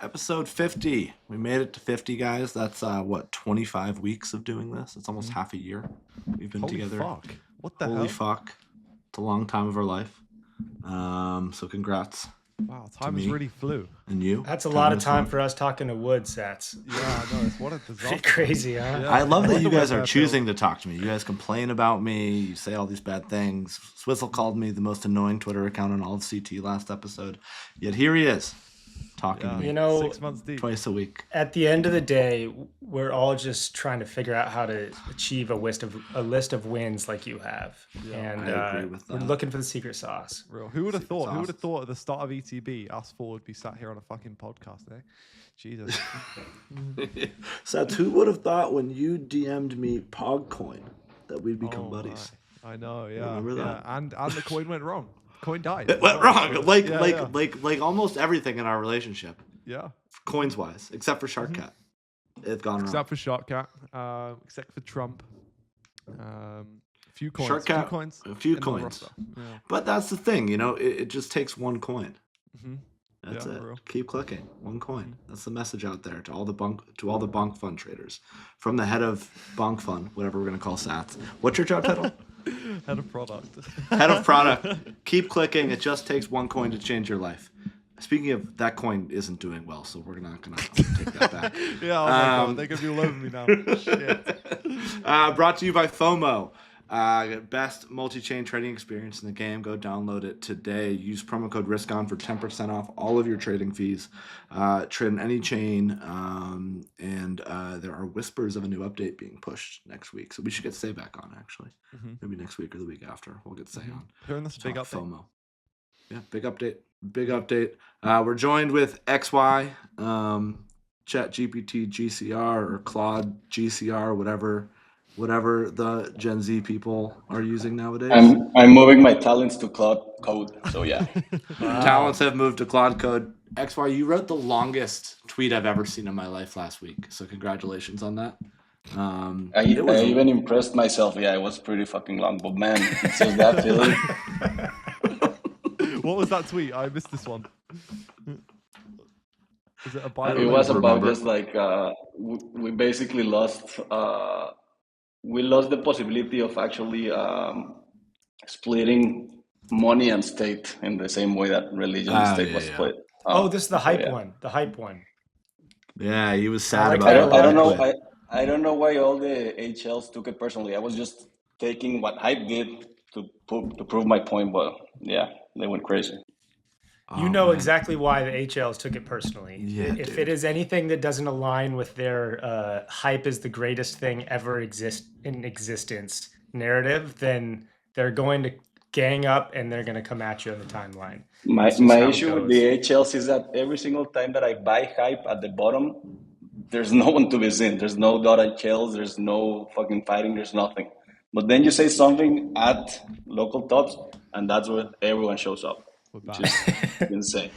Episode 50. We made it to 50, guys. That's 25 weeks of doing this. It's almost half a year we've been Holy together. fuck. What the hell? Holy fuck. It's a long time of our life. So congrats. Wow, time has really flew. And you? That's a lot of time for us talking to wood sets. Yeah, no, it's what a disaster. Pretty crazy, huh? I love that you guys are choosing to talk to me. You guys complain about me. You say all these bad things. Swizzle called me the most annoying Twitter account on all of CT last episode. Yet here he is, talking to me. 6 months deep. Twice a week. At the end of the day, we're all just trying to figure out how to achieve a list of wins like you have. Yeah, and I agree with that. we're looking for the secret sauce. Real. Who would have thought? sauce. Who would have thought at the start of ETB, us four would be sat here on a fucking podcast, eh? Jesus. Sats, who would have thought when you DM'd me Pogcoin that we'd become buddies? I know, yeah. Remember that? And the coin went wrong. Coin died. It went wrong. Like almost everything in our relationship. Yeah. Coins wise, except for Sharkcat. It's gone wrong. Except for Sharkcat, except for Trump. A few coins. Sharkcat, a few in the coins. roster. Yeah. But that's the thing, it just takes one coin. Mm-hmm. That's Yeah, it. for real. Keep clicking. One coin. That's the message out there to all the bonk fund traders. From the head of bonk fund, whatever we're gonna call Sats. What's your job title? Head of product. Head of product. Keep clicking. It just takes one coin to change your life. Speaking of, that coin isn't doing well, so we're not gonna take that back. Yeah, oh my God, they're gonna be all over me now. Shit. Brought to you by FOMO. Best multi-chain trading experience in the game. Go download it today. Use promo code RISKON for 10% off all of your trading fees. Trade on any chain. And there are whispers of a new update being pushed next week. So we should get Say back on, actually. Maybe next week or the week after. We'll get Say on. Hearing this big Talk update. FOMO. Yeah, big update. Big update. We're joined with XY, ChatGPT GCR or Claude GCR, whatever the Gen Z people are using nowadays. I'm moving my talents to Cloud Code, so yeah. Talents have moved to Claude Code. XY, you wrote the longest tweet I've ever seen in my life last week, so congratulations on that. I even impressed myself. Yeah, it was pretty fucking long, but man, it's just that feeling. What was that tweet? I missed this one. Is it a bio? It was about just like we basically lost. We lost the possibility of actually splitting money and state in the same way that religion and state was split. This is the hype one. The hype one. Yeah, he was sad like about that. it. I don't know. I don't know why all the HLs took it personally. I was just taking what hype did to prove my point, but yeah, they went crazy. You know exactly why the HLs took it personally. Yeah, if dude. it is anything that doesn't align with their hype is the greatest thing ever in existence narrative, then they're going to gang up and they're going to come at you on the timeline. My That's just how it issue with goes. the HLs is that every single time that I buy hype at the bottom, there's no one to be seen. There's no HLs, there's no fucking fighting, there's nothing. But then you say something at local tops, and that's where everyone shows up. Which is insane.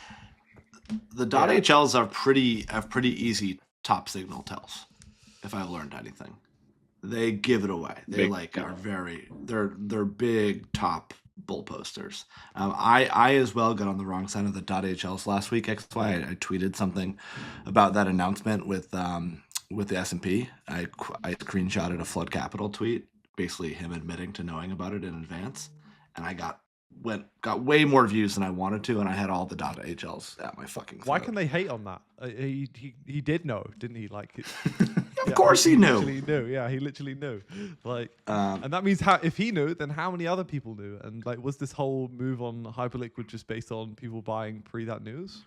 The .HLs are pretty easy top signal tells. If I've learned anything, they give it away. They they're big top bull posters. I as well got on the wrong side of the .HLs last week. XY, I tweeted something about that announcement with the S&P. I screenshotted a Flood Capital tweet, basically him admitting to knowing about it in advance, and I got way more views than I wanted to, and I had all the .HLs at my fucking throat. Why can they hate on that? He did know, didn't he? Like, of course he knew. Literally knew. Yeah, he literally knew. Like, and that means if he knew, then how many other people knew? And like, was this whole move on Hyperliquid just based on people buying pre that news?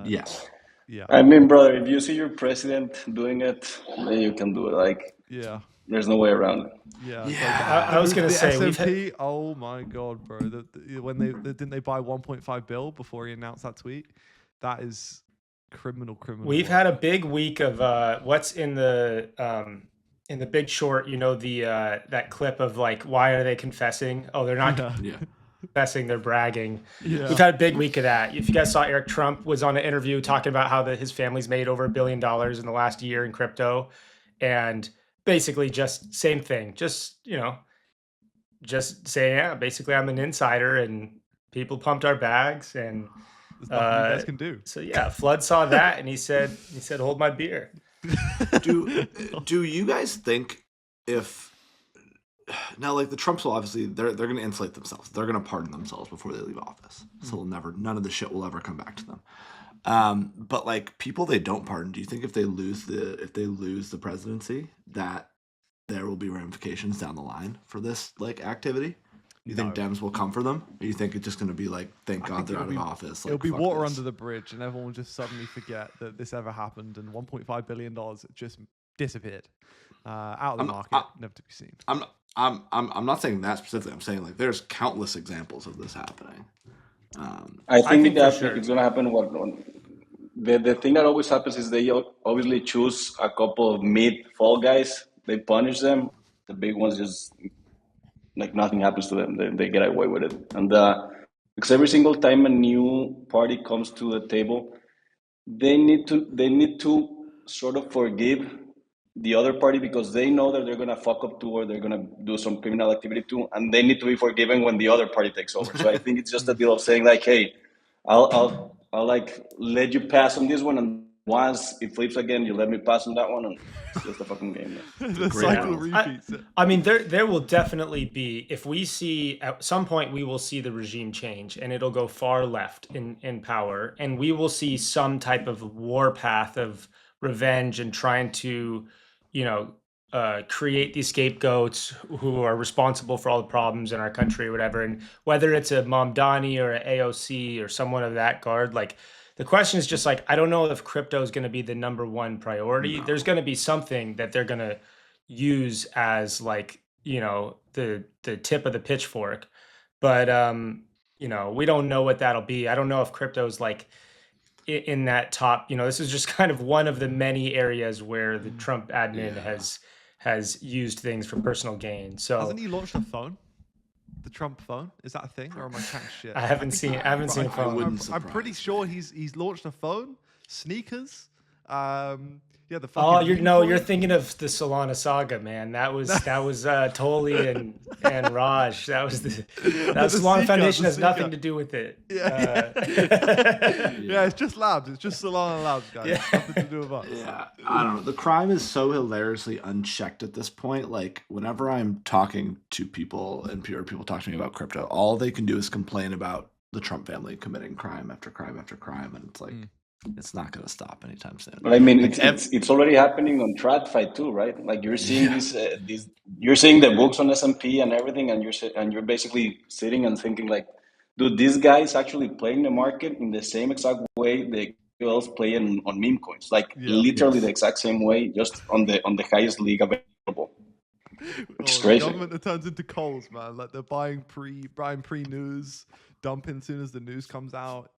Yes. Yeah. I mean, brother, if you see your president doing it, then you can do it. Like, yeah. There's no way around it. Yeah. Like, I was gonna say, S&P, oh my God, bro! When didn't they buy 1.5 bill before he announced that tweet? That is criminal. We've had a big week of what's in the Big Short. You know that clip of like, why are they confessing? Oh, they're not confessing; they're bragging. Yeah. We've had a big week of that. If you guys saw, Eric Trump was on an interview talking about how his family's made over $1 billion in the last year in crypto, and basically just same thing. Just say, yeah, basically I'm an insider and people pumped our bags and There's nothing you guys can do. So yeah, Flood saw that and he said, hold my beer. Do you guys think if now, like the Trumps will obviously they're going to insulate themselves. They're going to pardon themselves before they leave office. So none of the shit will ever come back to them. But like people they don't pardon, do you think if they lose the presidency that there will be ramifications down the line for this like activity? You think Dems will come for them? Or you think it's just going to be like, thank God they're out of office? Like, it'll be water under the bridge, and everyone will just suddenly forget that this ever happened, and $1.5 billion just disappeared out of the market, never to be seen. I'm not saying that specifically. I'm saying like there's countless examples of this happening. I think that sure. it's going to happen. The thing that always happens is they obviously choose a couple of mid fall guys. They punish them. The big ones just like nothing happens to them. They get away with it. And because every single time a new party comes to the table, they need to sort of forgive the other party because they know that they're gonna fuck up too or they're gonna do some criminal activity too, and they need to be forgiven when the other party takes over. So I think it's just a deal of saying like, hey, I'll like let you pass on this one, and once it flips again, you let me pass on that one, and it's just a fucking game. The cycle repeats. I mean, there will definitely be, if we see at some point, we will see the regime change and it'll go far left in power, and we will see some type of war path of revenge and trying to, create these scapegoats who are responsible for all the problems in our country or whatever. And whether it's a Mamdani or an AOC or someone of that guard, like the question is just like, I don't know if crypto is going to be the number one priority. There's going to be something that they're going to use as like, the tip of the pitchfork. But, we don't know what that'll be. I don't know if crypto's like in that top, this is just kind of one of the many areas where the Trump admin has used things for personal gain. So hasn't he launched a phone? The Trump phone? Is that a thing, or am I chatting shit? I haven't seen a phone. I'm pretty sure he's launched a phone, sneakers. Yeah, the oh, you're thinking of the Solana saga, man. That was Toli and Raj. That was the Solana Foundation has nothing to do with it. Yeah, it's just labs. It's just Solana labs, guys. Yeah. Nothing to do with us. Yeah, I don't know. The crime is so hilariously unchecked at this point. Like whenever I'm talking to people and people talk to me about crypto, all they can do is complain about the Trump family committing crime after crime after crime, and it's like. It's not going to stop anytime soon. But I mean, it's already happening on TradFi too, right? Like you're seeing these you're seeing the books on S&P and everything, and you're basically sitting and thinking like, dude, these guys actually playing the market in the same exact way the girls play on meme coins, like literally the exact same way, just on the highest league available. Which is crazy. The government that turns into Coles, man. Like they're buying pre-news, dumping as soon as the news comes out.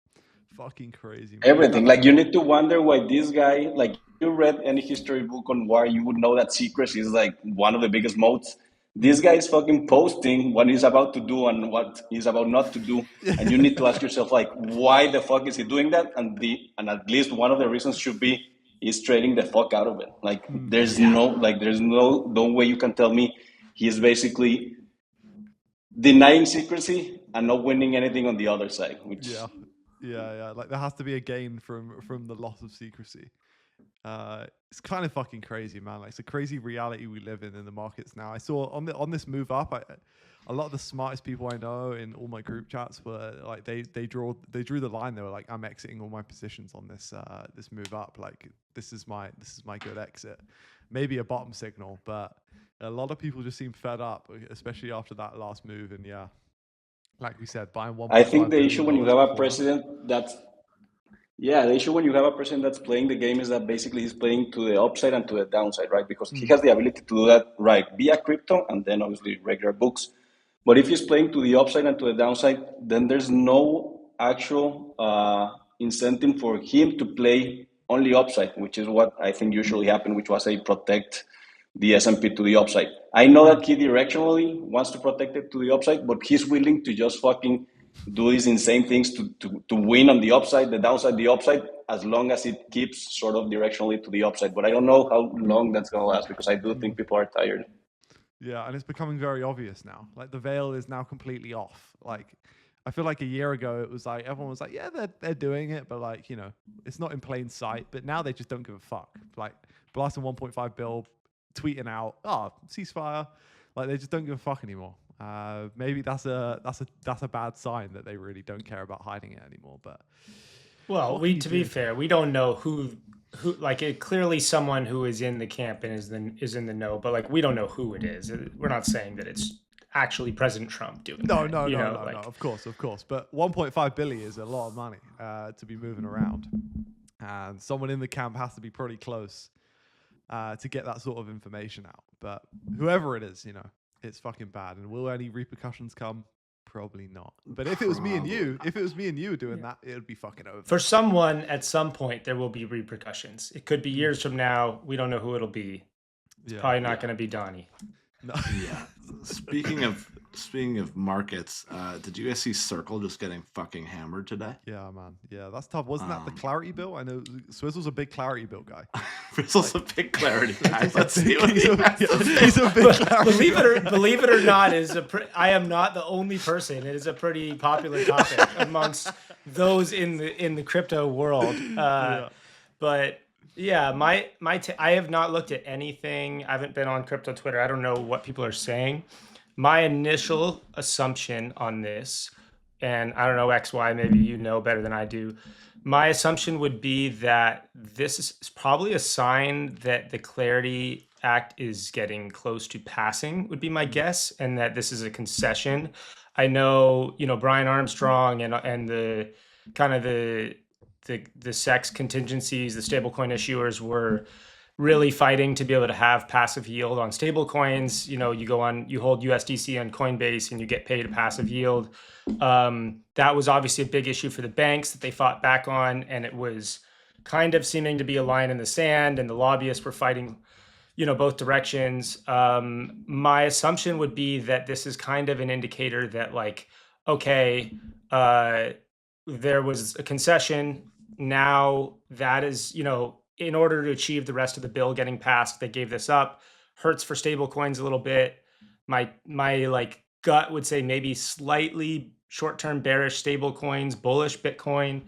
Fucking crazy, man. Everything. Like you need to wonder why this guy, like you read any history book on war, you would know that secrecy is like one of the biggest moats. This guy is fucking posting what he's about to do and what he's about not to do. And you need to ask yourself like, why the fuck is he doing that? And at least one of the reasons should be he's trading the fuck out of it. Like there's no way you can tell me he's basically denying secrecy and not winning anything on the other side, which Yeah. Like there has to be a gain from the loss of secrecy. It's kind of fucking crazy, man. Like it's a crazy reality we live in the markets now. I saw on this move up, a lot of the smartest people I know in all my group chats were like they drew the line. They were like, I'm exiting all my positions on this this move up. Like this is my good exit. Maybe a bottom signal, but a lot of people just seem fed up, especially after that last move. And like we said, buying one. I think the issue when you have a president that's playing the game is that basically he's playing to the upside and to the downside, right? Because he has the ability to do that, right, via crypto and then obviously regular books. But if he's playing to the upside and to the downside, then there's no actual incentive for him to play only upside, which is what I think usually happened, which was a protect the S&P to the upside. I know that he directionally wants to protect it to the upside, but he's willing to just fucking do these insane things to win on the upside, the downside, the upside, as long as it keeps sort of directionally to the upside. But I don't know how long that's going to last because I do think people are tired. Yeah, and it's becoming very obvious now. Like the veil is now completely off. Like I feel like a year ago it was like everyone was like, yeah, they're doing it, but like, you know, it's not in plain sight. But now they just don't give a fuck. Like blasting 1.5 bill, tweeting out, ceasefire. Like they just don't give a fuck anymore. Maybe that's a bad sign that they really don't care about hiding it anymore. But well, to be fair, we don't know who like clearly someone who is in the camp and is in the know, but like we don't know who it is. We're not saying that it's actually President Trump doing no, that. No, of course. But 1.5 billion is a lot of money to be moving around, and someone in the camp has to be pretty close to get that sort of information out. But whoever it is, you know, it's fucking bad. And will any repercussions come? Probably not. But if it was me and you doing that, it would be fucking over. For someone at some point, there will be repercussions. It could be years from now. We don't know who it'll be. It's probably not going to be Donnie. No. Yeah. Speaking of markets, did you guys see Circle just getting fucking hammered today? Yeah, man. Yeah, that's tough. Wasn't that the Clarity bill? I know Swizzle's a big Clarity bill guy. Swizzle's a big Clarity guy. Let's see what he's a big Clarity believe it or not, I am not the only person. It is a pretty popular topic amongst those in the crypto world. But yeah, I have not looked at anything. I haven't been on crypto Twitter. I don't know what people are saying. My initial assumption on this, and I don't know XY, maybe you know better than I do. My assumption would be that this is probably a sign that the Clarity Act is getting close to passing, would be my guess, and that this is a concession. I know, Brian Armstrong and the kind of the SEX contingencies, the stablecoin issuers were really fighting to be able to have passive yield on stablecoins. You hold USDC on Coinbase and you get paid a passive yield. That was obviously a big issue for the banks that they fought back on, and it was kind of seeming to be a line in the sand, and the lobbyists were fighting, both directions. My assumption would be that this is kind of an indicator that, like, okay, there was a concession. Now that is, in order to achieve the rest of the bill getting passed, they gave this up. Hurts for stable coins a little bit. My like gut would say maybe slightly short-term bearish stable coins, bullish Bitcoin.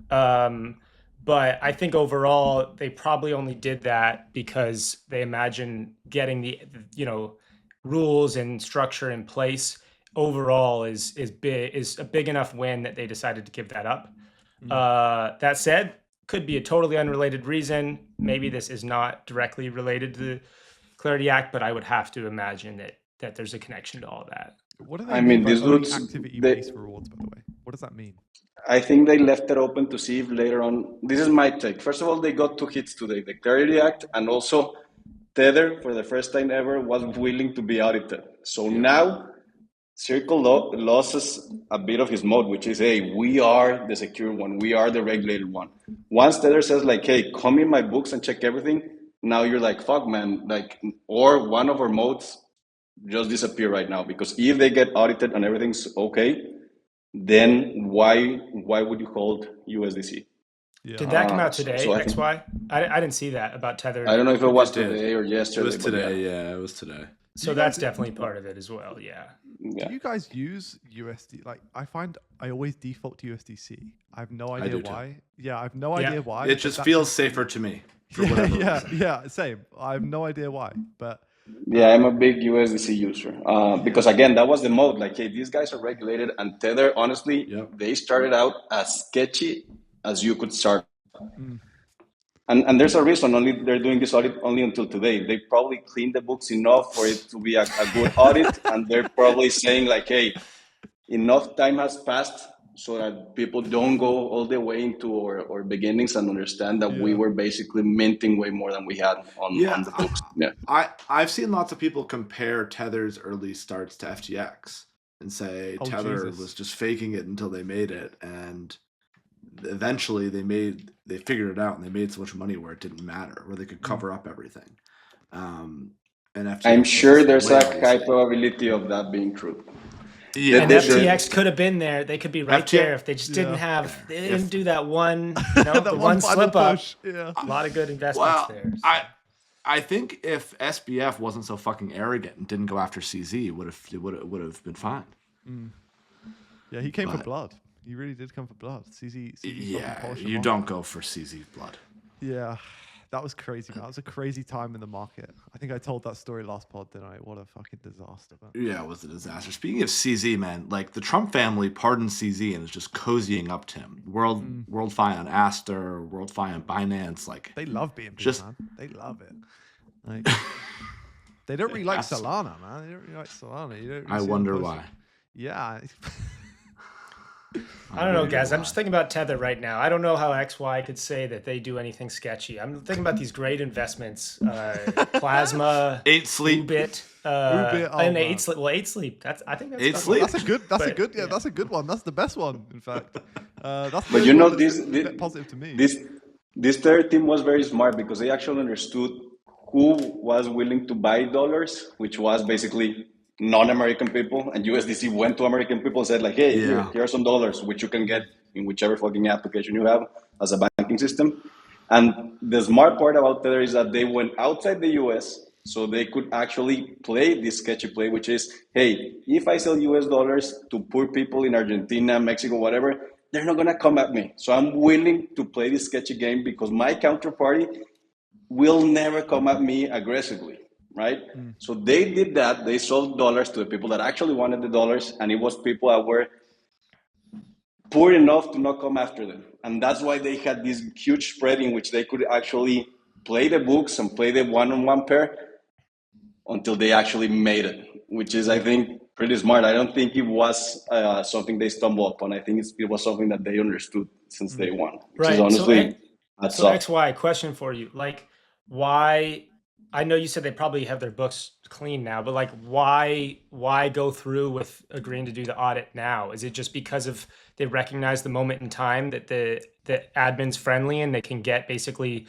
But I think overall they probably only did that because they imagine getting the rules and structure in place overall is a big enough win that they decided to give that up. That said, could be a totally unrelated reason. Maybe this is not directly related to the Clarity Act, but I would have to imagine that there's a connection to all of that. What do they mean by activity-based rewards, by the way? What does that mean? I think they left it open to see if later on, this is my take. First of all, they got 2 hits today, the Clarity Act, and also Tether, for the first time ever, was willing to be audited. So now Circle loses a bit of his mode, which is, hey, we are the secure one. We are the regulated one. Once Tether says, like, hey, come in my books and check everything, now you're like, fuck, man. Like, or one of our modes just disappear right now. Because if they get audited and everything's okay, then why would you hold USDC? Yeah. Did that come out today, XY? I didn't see that about Tether. I don't know if it was today or yesterday. It was today, yeah, it was today. So that's definitely part of it as well, yeah. Do you guys use USD? Like, I find I always default to USDC. I have no idea why. Too. Yeah, I have no idea why. It just feels safer to me. Yeah, same. I have no idea why, but... Yeah, I'm a big USDC user because, again, that was the mode. Like, hey, these guys are regulated, and Tether, honestly, they started out as sketchy as you could start. And there's a reason they're doing this audit only until today. They probably cleaned the books enough for it to be a good audit, and they're probably saying, like, hey, enough time has passed so that people don't go all the way into our beginnings and understand that we were basically minting way more than we had on the books. I've seen lots of people compare Tether's early starts to FTX and say Tether was just faking it until they made it, and eventually they figured it out and they made so much money where it didn't matter, where they could cover up everything. And FTX, I'm sure there's a high probability of that being true. Yeah, and FTX could have been there. They could be right there if they just didn't they didn't do that one, one slip up. Yeah. A lot of good investments there. So. I think if SBF wasn't so fucking arrogant and didn't go after CZ, it would have been fine. Yeah, he came for blood. He really did come for blood. CZ yeah, you don't go for CZ blood. Yeah, that was crazy, man. That was a crazy time in the market. I think I told that story last pod, didn't I? What a fucking disaster, man. Yeah, it was a disaster. Speaking of CZ, man, like the Trump family pardoned CZ and is just cozying up to him. WorldFi on Aster, WorldFi on Binance, like they love being just man. They love it. Like they don't really like Solana, man. They don't really like Solana. You don't really I wonder why. Yeah. I don't know, guys. I'm just thinking about Tether right now. I don't know how XY could say that they do anything sketchy. I'm thinking about these great investments: Plasma, 8 Sleep, Ubit, and 8 Sleep. Well, 8 Sleep. I think that's 8 Sleep. That's a good. That's a good one. That's the best one, in fact. That's but you know, this positive to me. This third team was very smart because they actually understood who was willing to buy dollars, which was basically non-American people, and USDC went to American people and said like, hey, here are some dollars, which you can get in whichever fucking application you have as a banking system. And the smart part about Tether is that they went outside the US, so they could actually play this sketchy play, which is, hey, if I sell US dollars to poor people in Argentina, Mexico, whatever, they're not gonna come at me. So I'm willing to play this sketchy game because my counterparty will never come at me aggressively. Right? So they did that. They sold dollars to the people that actually wanted the dollars, and it was people that were poor enough to not come after them. And that's why they had this huge spread in which they could actually play the books and play the one-on-one pair until they actually made it, which is, I think, pretty smart. I don't think it was something they stumbled upon. I think it was something that they understood since day one. Which is honestly, so XY, question for you. Like, why... I know you said they probably have their books clean now, but like, why go through with agreeing to do the audit now? Is it just because of they recognize the moment in time that the admin's friendly and they can get basically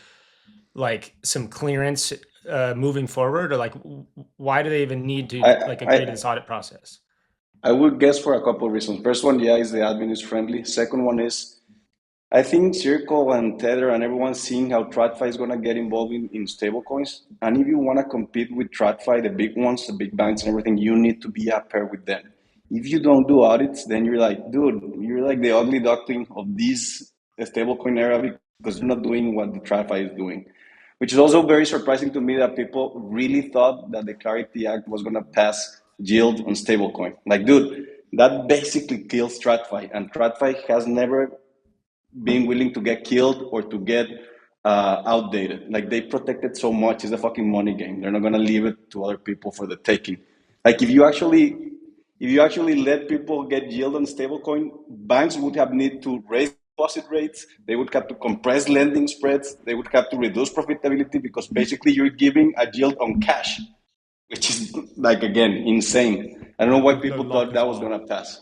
like some clearance moving forward, or like why do they even need to agree to this audit process? I would guess for a couple of reasons. First one, is the admin is friendly. Second one is, I think Circle and Tether and everyone's seeing how TradFi is going to get involved in stablecoins. And if you want to compete with TradFi, the big ones, the big banks and everything, you need to be a pair with them. If you don't do audits, then you're like, dude, you're like the ugly duckling of this stablecoin era because you're not doing what the TradFi is doing. Which is also very surprising to me that people really thought that the Clarity Act was going to pass yield on stablecoin. Like, dude, that basically kills TradFi. And TradFi has never being willing to get killed or to get outdated. Like they protect it so much. It's a fucking money game. They're not gonna leave it to other people for the taking. Like if you actually let people get yield on stablecoin, banks would have need to raise deposit rates. They would have to compress lending spreads. They would have to reduce profitability because basically you're giving a yield on cash, which is like again insane. I don't know why people thought that was gonna pass.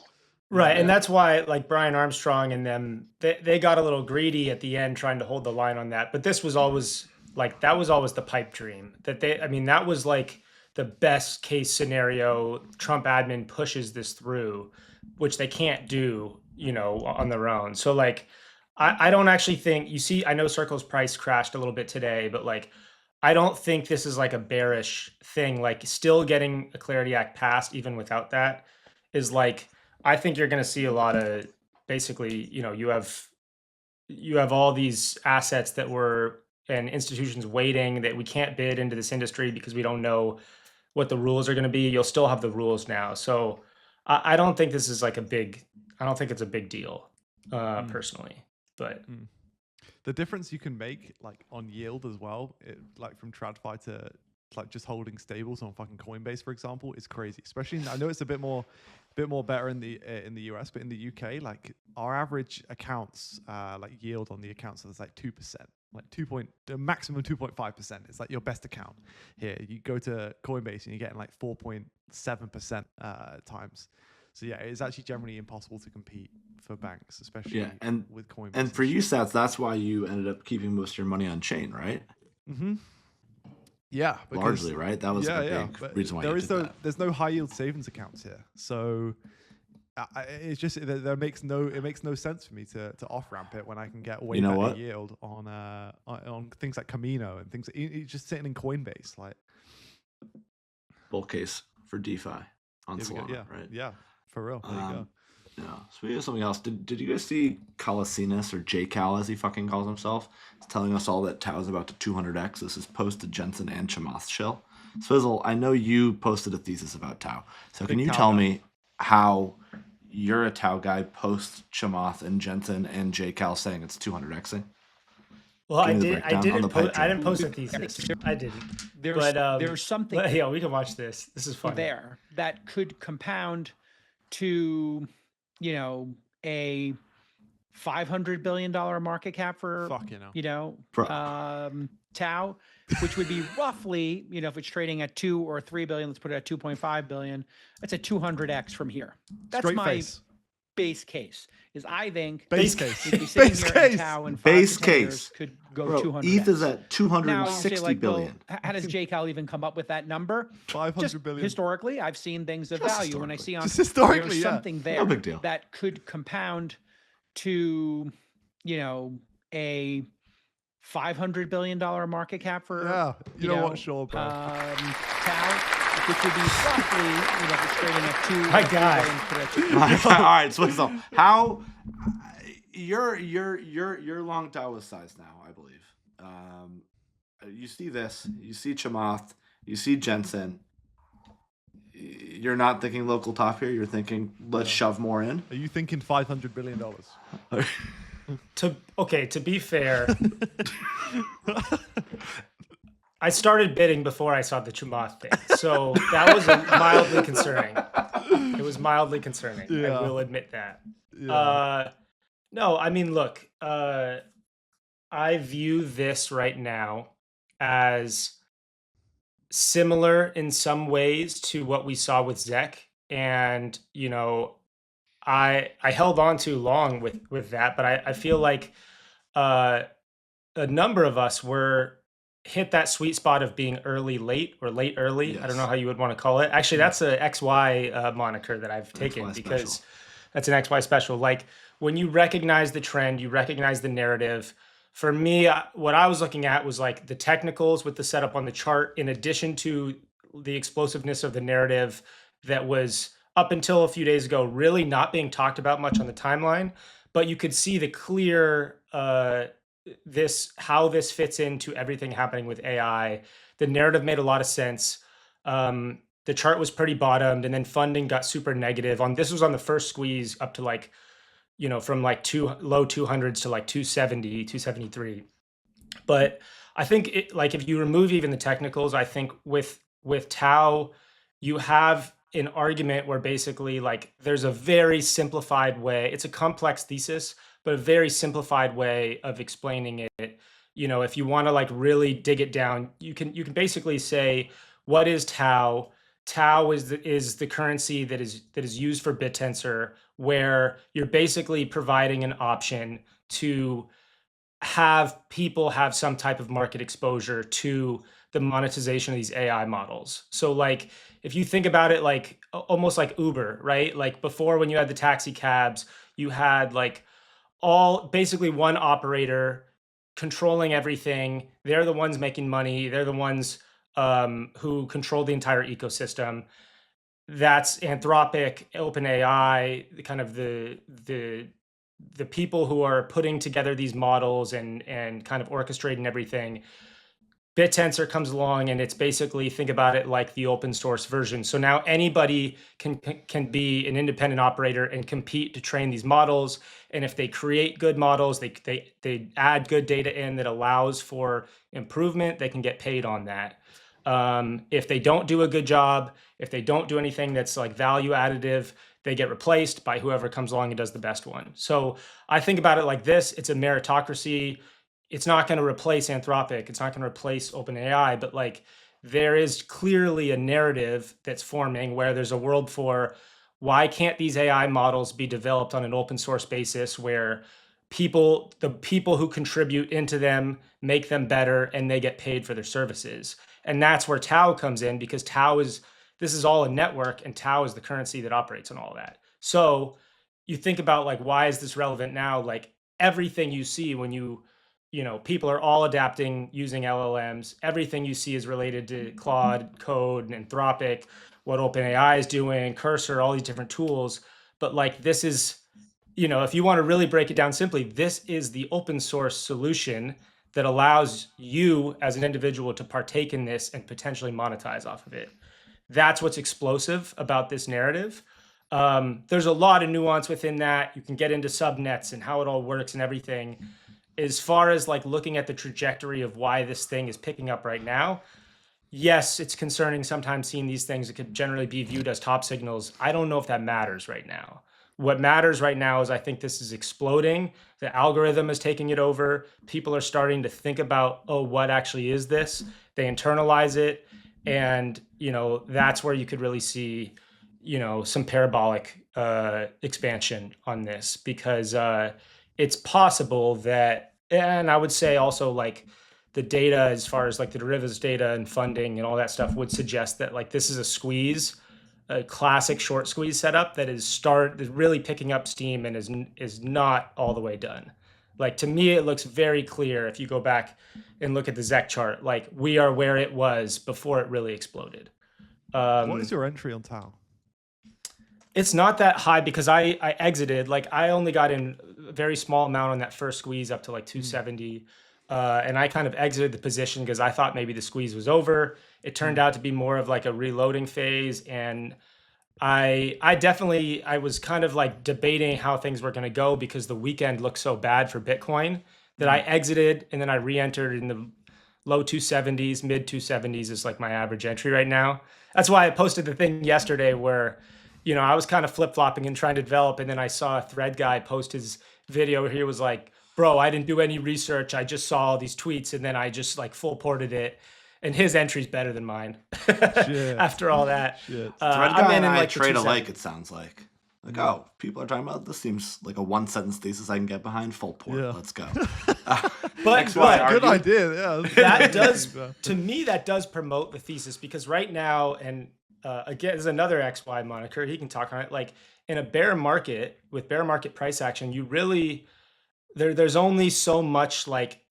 Right. And that's why like Brian Armstrong and them, they got a little greedy at the end trying to hold the line on that. But this was always like, that was always the pipe dream that that was like the best case scenario. Trump admin pushes this through, which they can't do, on their own. So like, I don't actually think I know Circle's price crashed a little bit today, but like, I don't think this is like a bearish thing. Like still getting a Clarity Act passed, even without that is like, I think you're going to see a lot of basically, you have all these assets that and institutions waiting that we can't bid into this industry because we don't know what the rules are going to be. You'll still have the rules now. So I don't think this is like I don't think it's a big deal personally, but. The difference you can make like on yield as well, like from TradFi to like just holding stables on fucking Coinbase, for example, is crazy. Especially, I know it's a bit more better in the US, but in the UK, like our average accounts, like yield on the accounts is like 2%, like maximum 2.5%. It's like your best account here. You go to Coinbase and you're getting like 4.7% times. So yeah, it's actually generally impossible to compete for banks, especially with Coinbase. And for you, Stats, that's why you ended up keeping most of your money on chain, right? Mm-hmm. Yeah, largely, right? That was a big reason why there's no high yield savings accounts here, so it's just it makes no sense for me to off ramp it when I can get way better yield on things like Camino and things. It's just sitting in Coinbase, like bull case for DeFi on Solana, right? Yeah, for real. There you go. Yeah. Speaking of something else, did you guys see Calasinus, or JCal as he fucking calls himself? He's telling us all that Tau is about to 200x. This is post to Jensen and Chamath Shill. Swizzle, I know you posted a thesis about Tau. So can Big you Tau tell guy. me how you're a Tau guy post Chamath and Jensen and JCal saying it's 200xing? Well, I Give me the did. I breakdown on the didn't. pipe I dream. didn't post a thesis. I didn't. There's But there's something yeah, we can watch this. This is fun. there that could compound to, you know, a $500 billion market cap for, Fucking hell. you know, Bro. Tau, which would be roughly, you know, if it's trading at 2 or 3 billion, let's put it at 2.5 billion. That's a 200x from here. That's Straight my face. base case. Is I think Base we'd case. be sitting Base here case. in Tau in 5 Base to 10 years case. could go Bro, 200x. ETH is at Now, you say 260 like, well, billion. how does JCal even come up with that number? 500 Just billion. historically, I've seen things of Just value, and I see on Just historically, there's yeah. something there No big deal. that could compound to, you know, a $500 billion market cap for Yeah. You know what, sure, bro. Tau, which would be roughly, you know, if it's trading at 2. My God. All right, Swizzle. How your long Tau is size now, I believe. You see this, you see Chamath, you see Jensen. You're not thinking local top here. You're thinking let's shove more in. Are you thinking $500 billion? To be fair, I started bidding before I saw the Chamath thing, so that was mildly concerning. It was mildly concerning. Yeah. I will admit that. Yeah. No, I mean, look, I view this right now as similar in some ways to what we saw with Zek, and you know, I held on too long with that, but I feel like a number of us were hit that sweet spot of being early late or late early. I don't know Yes. how you would want to call it. Actually, that's a XY moniker that I've taken XY because special. that's an XY special. Like when you recognize the trend, you recognize the narrative. For me, what I was looking at was like the technicals with the setup on the chart, in addition to the explosiveness of the narrative that was up until a few days ago really not being talked about much on the timeline. But you could see the clear how this fits into everything happening with AI. The narrative made a lot of sense. The chart was pretty bottomed, and then funding got super negative. This was on the first squeeze up to like, you know, from like low 200s to like 270, 273. But I think if you remove even the technicals, I think with Tau, you have an argument where basically like there's a very simplified way. It's a complex thesis, but a very simplified way of explaining it. You know, if you want to like really dig it down, you can basically say, what is Tau? Tau is the currency that is used for BitTensor, where you're basically providing an option to have people have some type of market exposure to the monetization of these AI models. So like if you think about it like almost like Uber, right? Like before when you had the taxi cabs, you had like basically one operator controlling everything. They're the ones making money. They're the ones who control the entire ecosystem. That's Anthropic, OpenAI, kind of the people who are putting together these models and kind of orchestrating everything. BitTensor comes along and it's basically, think about it like the open source version. So now anybody can be an independent operator and compete to train these models. And if they create good models, they add good data in that allows for improvement, they can get paid on that. If they don't do a good job, if they don't do anything that's like value additive, they get replaced by whoever comes along and does the best one. So I think about it like this. It's a meritocracy. It's not going to replace Anthropic. It's not going to replace OpenAI, but like there is clearly a narrative that's forming where there's a world for why can't these AI models be developed on an open source basis where the people who contribute into them make them better and they get paid for their services. And that's where Tau comes in, because this is all a network and Tau is the currency that operates on all of that. So you think about like, why is this relevant now? Like everything you see when you know, people are all adapting using LLMs. Everything you see is related to Claude, Code, and Anthropic, what OpenAI is doing, Cursor, all these different tools. but like this is, you know, if you want to really break it down simply, this is the open source solution that allows you as an individual to partake in this and potentially monetize off of it. That's what's explosive about this narrative. There's a lot of nuance within that. You can get into subnets and how it all works and everything. As far as like looking at the trajectory of why this thing is picking up right now, yes, it's concerning sometimes seeing these things that could generally be viewed as top signals. I don't know if that matters right now. What matters right now is I think this is exploding. The algorithm is taking it over. People are starting to think about, oh, what actually is this? They internalize it. And, you know, that's where you could really see, you know, some parabolic expansion on this, because it's possible that, and I would say also like the data as far as like the derivatives data and funding and all that stuff would suggest that like this is a squeeze, a classic short squeeze setup that is really picking up steam and is not all the way done. Like to me, it looks very clear if you go back and look at the ZEC chart, like we are where it was before it really exploded. What is your entry on Tao? It's not that high because I exited, like I only got in a very small amount on that first squeeze up to like 270. And I kind of exited the position because I thought maybe the squeeze was over. It turned out to be more of like a reloading phase. And I was kind of like debating how things were going to go because the weekend looked so bad for Bitcoin that I exited and then I re-entered in the low 270s, mid 270s is like my average entry right now. That's why I posted the thing yesterday where, you know, I was kind of flip-flopping and trying to develop. And then I saw a thread guy post his video where he was like, bro, I didn't do any research. I just saw all these tweets and then I just like full ported it. And his entry's better than mine after all that. Thread guy and I trade alike, it sounds like. Like, oh, people are talking about this seems like a one sentence thesis I can get behind. Full port. Yeah. Let's go. But good idea. Yeah. That does, to me, that does promote the thesis because right now, and again, there's another XY moniker. He can talk on it. Like in a bear market with bear market price action, you really, there's only so much like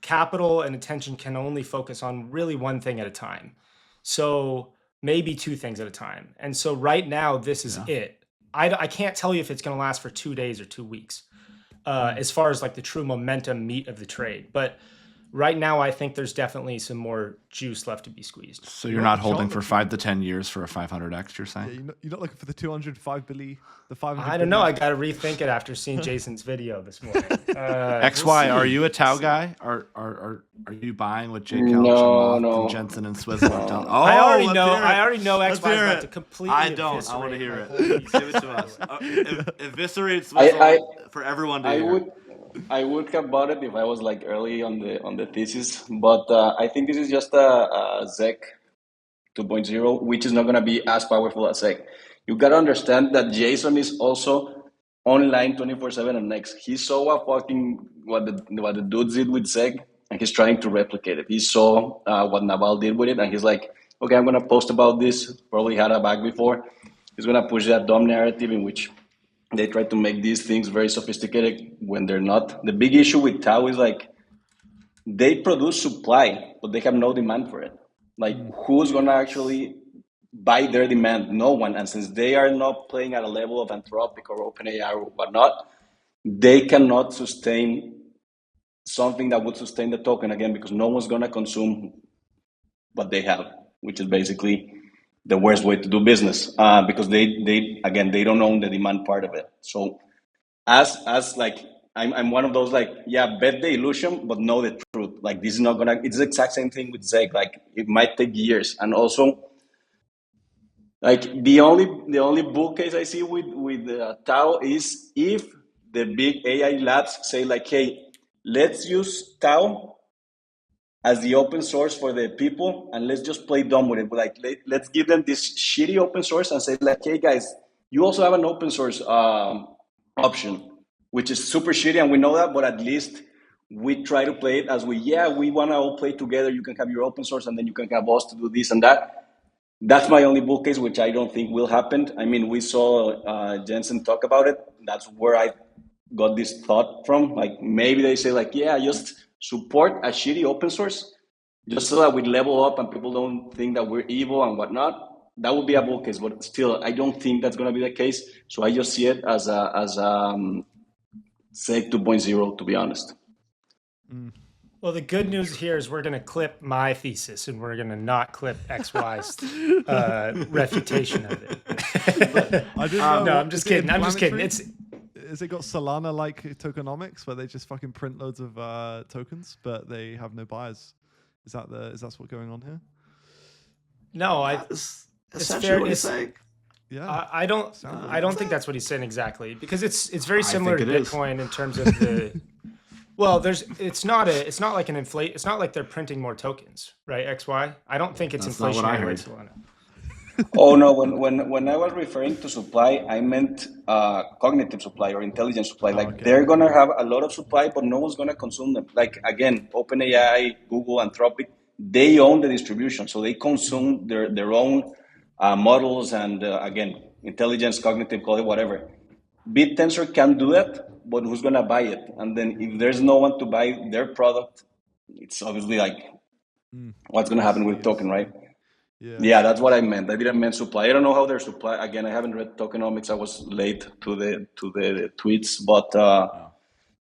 capital and attention can only focus on really one thing at a time. So maybe two things at a time. And so right now, this is it. I can't tell you if it's going to last for 2 days or 2 weeks as far as like the true momentum meat of the trade. But right now, I think there's definitely some more juice left to be squeezed. So you're not holding for 5 to 10 years for a 500x, you're saying? Yeah, you're not looking for the 205 billy, the 500. I don't know. I got to rethink it after seeing Jason's video this morning. XY, are you a Tao guy? Are you buying with Jake Kelch and Jensen and Swizzle? I already know XY is about to completely. I don't. I want to hear it. Give it to us. Eviscerate Swizzle for everyone to hear. I would have bought it if I was like early on the thesis, but I think this is just a ZEC 2.0, which is not going to be as powerful as ZEC. You got to understand that Jason is also online 24/7 on X. He saw what the dudes did with ZEC, and he's trying to replicate it. He saw what Naval did with it, and he's like, okay, I'm going to post about this. Probably had a bag before. He's going to push that dumb narrative in which they try to make these things very sophisticated when they're not. The big issue with Tao is like they produce supply, but they have no demand for it. Like who's gonna actually buy their demand? No one. And since they are not playing at a level of Anthropic or OpenAI or whatnot, they cannot sustain something that would sustain the token again because no one's gonna consume what they have, which is basically the worst way to do business because they don't own the demand part of it. So as like I'm one of those like, yeah, bet the illusion, but know the truth. Like this is not gonna, it's the exact same thing with ZEC. Like it might take years. And also like the only bull case I see with Tao is if the big AI labs say like, hey, let's use Tao as the open source for the people, and let's just play dumb with it. Like, let's give them this shitty open source and say like, hey guys, you also have an open source option, which is super shitty, and we know that, but at least we try to play it as we want to all play together. You can have your open source, and then you can have us to do this and that. That's my only bull case, which I don't think will happen. I mean, we saw Jensen talk about it. That's where I got this thought from. Like, maybe they say like, yeah, just support a shitty open source just so that we level up and people don't think that we're evil and whatnot. that would be a bull case, but still, I don't think that's going to be the case. So I just see it as SEC 2.0, to be honest. Well, the good news here is we're going to clip my thesis, and we're going to not clip XY's refutation of it. I didn't know. No, I'm just kidding. I'm just kidding. Has it got Solana-like tokenomics where they just fucking print loads of tokens, but they have no buyers? Is that what's going on here? No, That's essentially what he's saying. Yeah, I don't think that's what he's saying exactly, because it's very similar to Bitcoin in terms of the. Well, it's not like it's not like they're printing more tokens, right? XY. I don't think it's That's not what I inflationary heard. with Solana. Oh no! When I was referring to supply, I meant cognitive supply or intelligence supply. Like they're gonna have a lot of supply, but no one's gonna consume them. Like again, OpenAI, Google, Anthropic, they own the distribution, so they consume their own models and again, intelligence, cognitive, call it whatever. BitTensor can do that, but who's gonna buy it? And then if there's no one to buy their product, it's obviously like what's gonna happen with token, right? Yeah, that's what I meant. I didn't mean supply. I don't know how their supply. Again, I haven't read tokenomics. I was late to the tweets, but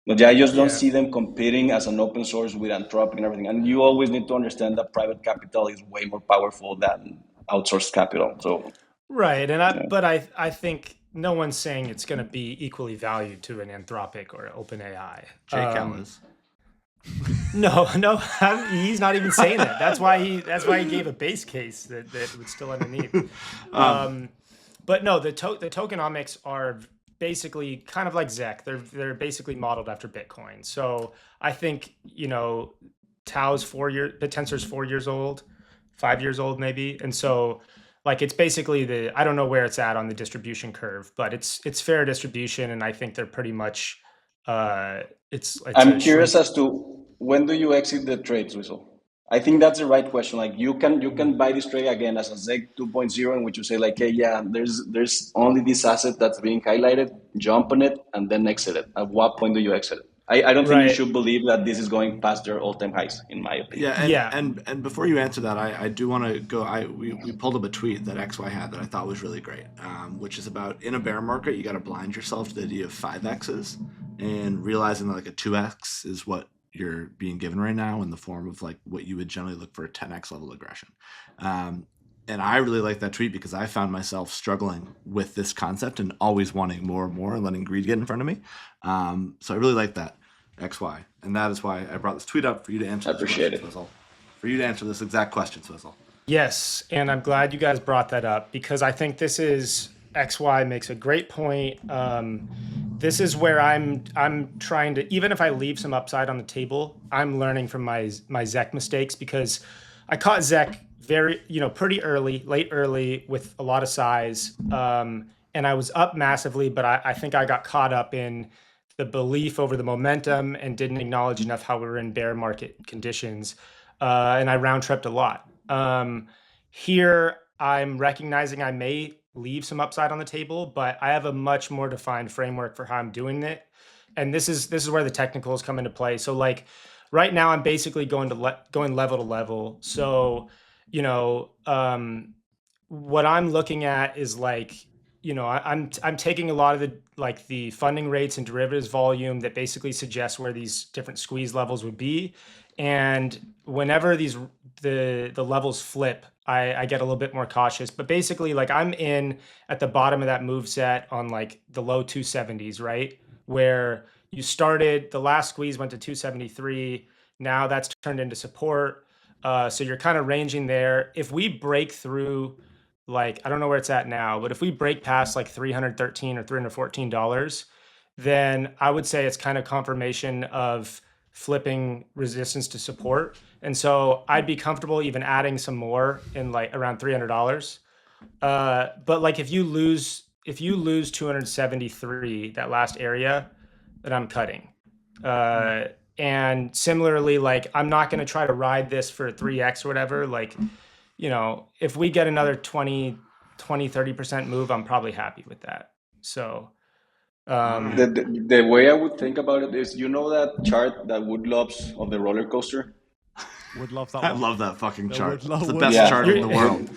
yeah, I just don't see them competing as an open source with Anthropic and everything. And you always need to understand that private capital is way more powerful than outsourced capital. So right, and I think no one's saying it's going to be equally valued to an Anthropic or OpenAI. Jake is. No, he's not even saying that. That's why he gave a base case that was still underneath. But no, the tokenomics are basically kind of like ZEC. They're basically modeled after Bitcoin. So I think Tao's BitTensor's 4 years old, 5 years old maybe, and so like it's basically I don't know where it's at on the distribution curve, but it's fair distribution, and I think they're pretty much. I'm curious as to when do you exit the trade, Swizzle? I think that's the right question. Like you can buy this trade again as a ZEC 2.0, in which you say like, hey, yeah, there's only this asset that's being highlighted, jump on it, and then exit it. At what point do you exit it? I don't think you should believe that this is going past their all-time highs, in my opinion. And before you answer that, I do want to go. We pulled up a tweet that XY had that I thought was really great, which is about in a bear market, you got to blind yourself to the idea of 5x's and realizing that like a 2x is what you're being given right now in the form of like what you would generally look for a 10x level aggression. And I really like that tweet because I found myself struggling with this concept and always wanting more and more and letting greed get in front of me. So I really like that, XY. And that is why I brought this tweet up for you to answer. I appreciate it. Swizzle. For you to answer this exact question, Swizzle. Yes, and I'm glad you guys brought that up because I think this is XY makes a great point. This is where I'm trying to, even if I leave some upside on the table, I'm learning from my ZEC mistakes because I caught ZEC very, pretty early, late early with a lot of size. And I was up massively, but I think I got caught up in the belief over the momentum and didn't acknowledge enough how we were in bear market conditions. And I round tripped a lot. Here, I'm recognizing I may leave some upside on the table, but I have a much more defined framework for how I'm doing it. And this is where the technicals come into play. So like right now, I'm basically going level to level. So, what I'm looking at is like, I'm taking a lot of the funding rates and derivatives volume that basically suggests where these different squeeze levels would be. And whenever the levels flip, I get a little bit more cautious. But basically, like I'm in at the bottom of that move set on like the low 270s, right? Where you started, the last squeeze went to 273. Now that's turned into support. So you're kind of ranging there. If we break through, like, I don't know where it's at now, but if we break past like $313 or $314, then I would say it's kind of confirmation of flipping resistance to support. And so I'd be comfortable even adding some more in like around $300. But like if you lose 273, that last area, then I'm cutting. And similarly, like I'm not going to try to ride this for 3x or whatever. Like, if we get another 30% move, I'm probably happy with that. So the way I would think about it is, that chart that Wood loves of the roller coaster? Would love that I one. love that fucking chart. Would love- It's the would best love- chart in the world.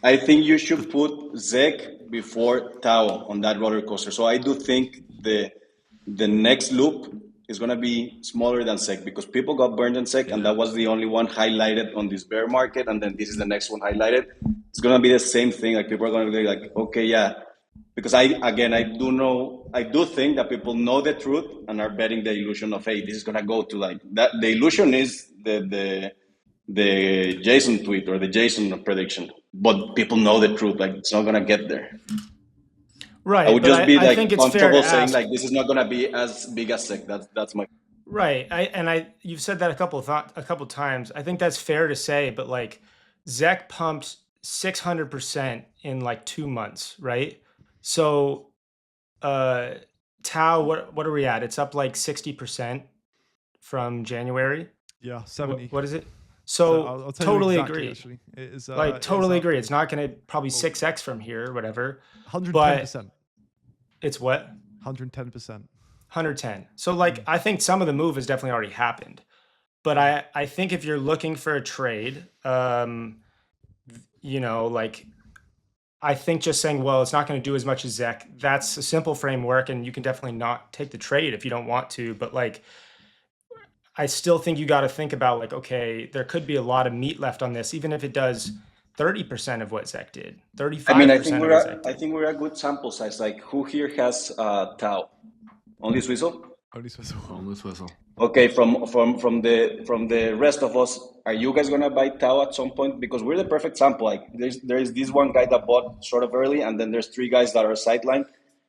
I think you should put ZEC before Tao on that roller coaster. So I do think the next loop is going to be smaller than SEC because people got burned on SEC, and that was the only one highlighted on this bear market, and then this is the next one highlighted. It's going to be the same thing. Like people are going to be like, okay, yeah, because I do think that people know the truth and are betting the illusion of, hey, this is going to go to like that. The illusion is the Jason tweet or the Jason prediction, but people know the truth. Like it's not going to get there. Right. I would just be like think it's fair comfortable to saying ask, like this is not going to be as big as SEC. That's my right. You've said that a couple times. I think that's fair to say, but like ZEC pumped 600% in like 2 months, right? So Tao, what are we at? It's up like 60% from January. Yeah, 70. What is it? So I'll tell totally you exactly, agree. Actually, it is like totally agree. It's not going to probably 6x from here or whatever. 110%. It's what? 110%. 110. So like I think some of the move has definitely already happened. But I think if you're looking for a trade, you know, like I think just saying, well, it's not going to do as much as ZEC, that's a simple framework and you can definitely not take the trade if you don't want to. But like, I still think you got to think about like, okay, there could be a lot of meat left on this, even if it does 30% of what ZEC did, 35%. I mean, I think we're a good sample size. Like who here has Tao? Only Swizzle? Only Swizzle. Only Swizzle. Okay, from the rest of us, are you guys gonna buy Tao at some point? Because we're the perfect sample. Like there is this one guy that bought sort of early, and then there's 3 guys that are sidelined.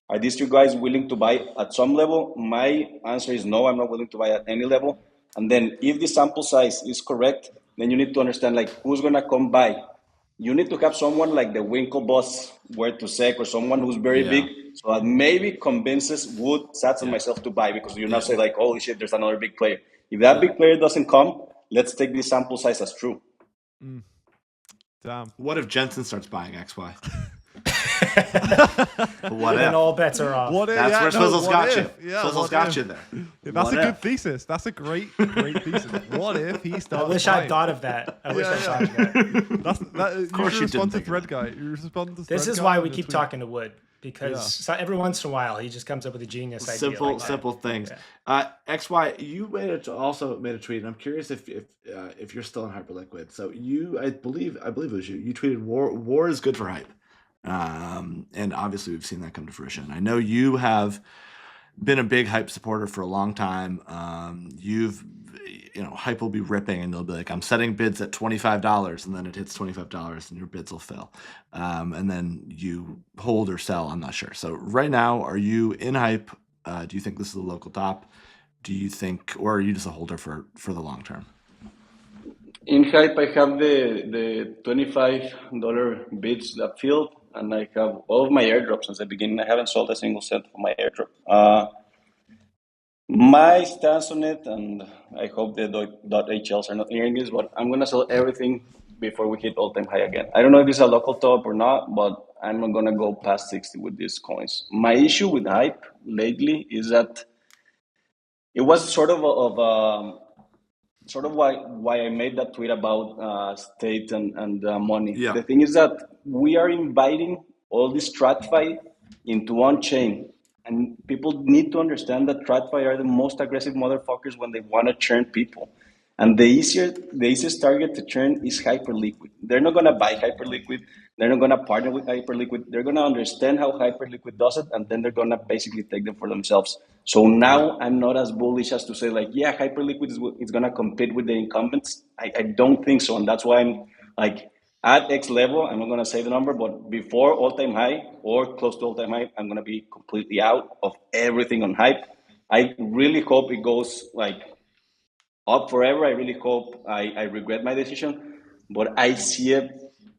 Are these 2 guys willing to buy at some level? My answer is no. I'm not willing to buy at any level. And then if the sample size is correct, then you need to understand like who's gonna come buy. You need to have someone like the Winklevoss where to SEC or someone who's very big, so that maybe convinces Wood, Sats, and myself to buy because you now say like, holy shit, there's another big player. If that big player doesn't come, let's take this sample size as true. Damn. What if Jensen starts buying XY? What if? And all bets are off. That's where Swizzle's got you. Yeah, Swizzle's got you there. Yeah, that's a good thesis. That's a great thesis. What if he starts? I wish I thought of that. I wish I thought of that. Of course you respond to didn't Thread Guy. You respond to This Thread is Guy why on we the keep tweet. talking to Wood, because every once in a while he just comes up with a genius idea. Simple things. XY, you also made a tweet, and I'm curious if you're still in Hyperliquid. So I believe it was you. You tweeted war is good for hype. And obviously we've seen that come to fruition. I know you have been a big hype supporter for a long time. Hype will be ripping and they'll be like, I'm setting bids at $25, and then it hits $25 and your bids will fail. And then you hold or sell, I'm not sure. So right now, are you in hype? Do you think this is a local top? Do you think, or are you just a holder for the long term? In hype, I have the $25 bids that filled, and I have all of my airdrops since the beginning. I haven't sold a single cent for my airdrop. My stance on it, and I hope the .HLs are not hearing this, but I'm going to sell everything before we hit all-time high again. I don't know if this is a local top or not, but I'm not going to go past 60 with these coins. My issue with hype lately is that it was sort of why I made that tweet about state and money. Yeah. The thing is that we are inviting all this TradFi into on-chain. And people need to understand that TradFi are the most aggressive motherfuckers when they want to churn people. And the easiest target to churn is Hyperliquid. They're not going to buy Hyperliquid. They're not going to partner with Hyperliquid. They're going to understand how Hyperliquid does it, and then they're going to basically take them for themselves. So now I'm not as bullish as to say like, yeah, Hyperliquid is going to compete with the incumbents. I don't think so. And that's why I'm like, at X level, I'm not going to say the number, but before all-time high or close to all-time high, I'm going to be completely out of everything on hype. I really hope it goes like up forever. I really hope I regret my decision, but I see it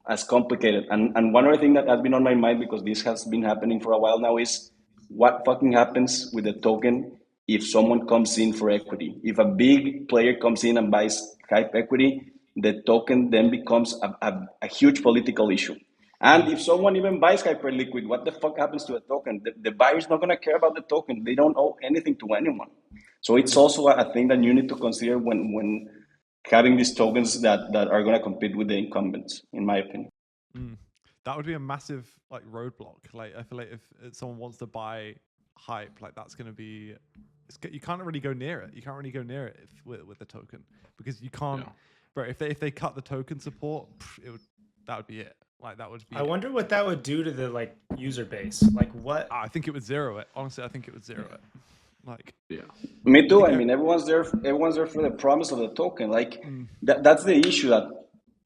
as complicated. And one other thing that has been on my mind, because this has been happening for a while now, is what fucking happens with the token if someone comes in for equity. If a big player comes in and buys hype equity, the token then becomes a huge political issue. And if someone even buys Hyperliquid, what the fuck happens to a token? The buyer's not going to care about the token. They don't owe anything to anyone. So it's also a thing that you need to consider when having these tokens that are going to compete with the incumbents, in my opinion. That would be a massive like roadblock. Like I feel like if someone wants to buy hype, like that's going to be, you can't really go near it. You can't really go near it with the token because you can't, bro. If they cut the token support, that would be it. Like that would be. I wonder what that would do to the like user base. Like what? I think it would zero it. Honestly, I think it would zero it. Like me too. I mean, everyone's there for the promise of the token. Like that's the issue, that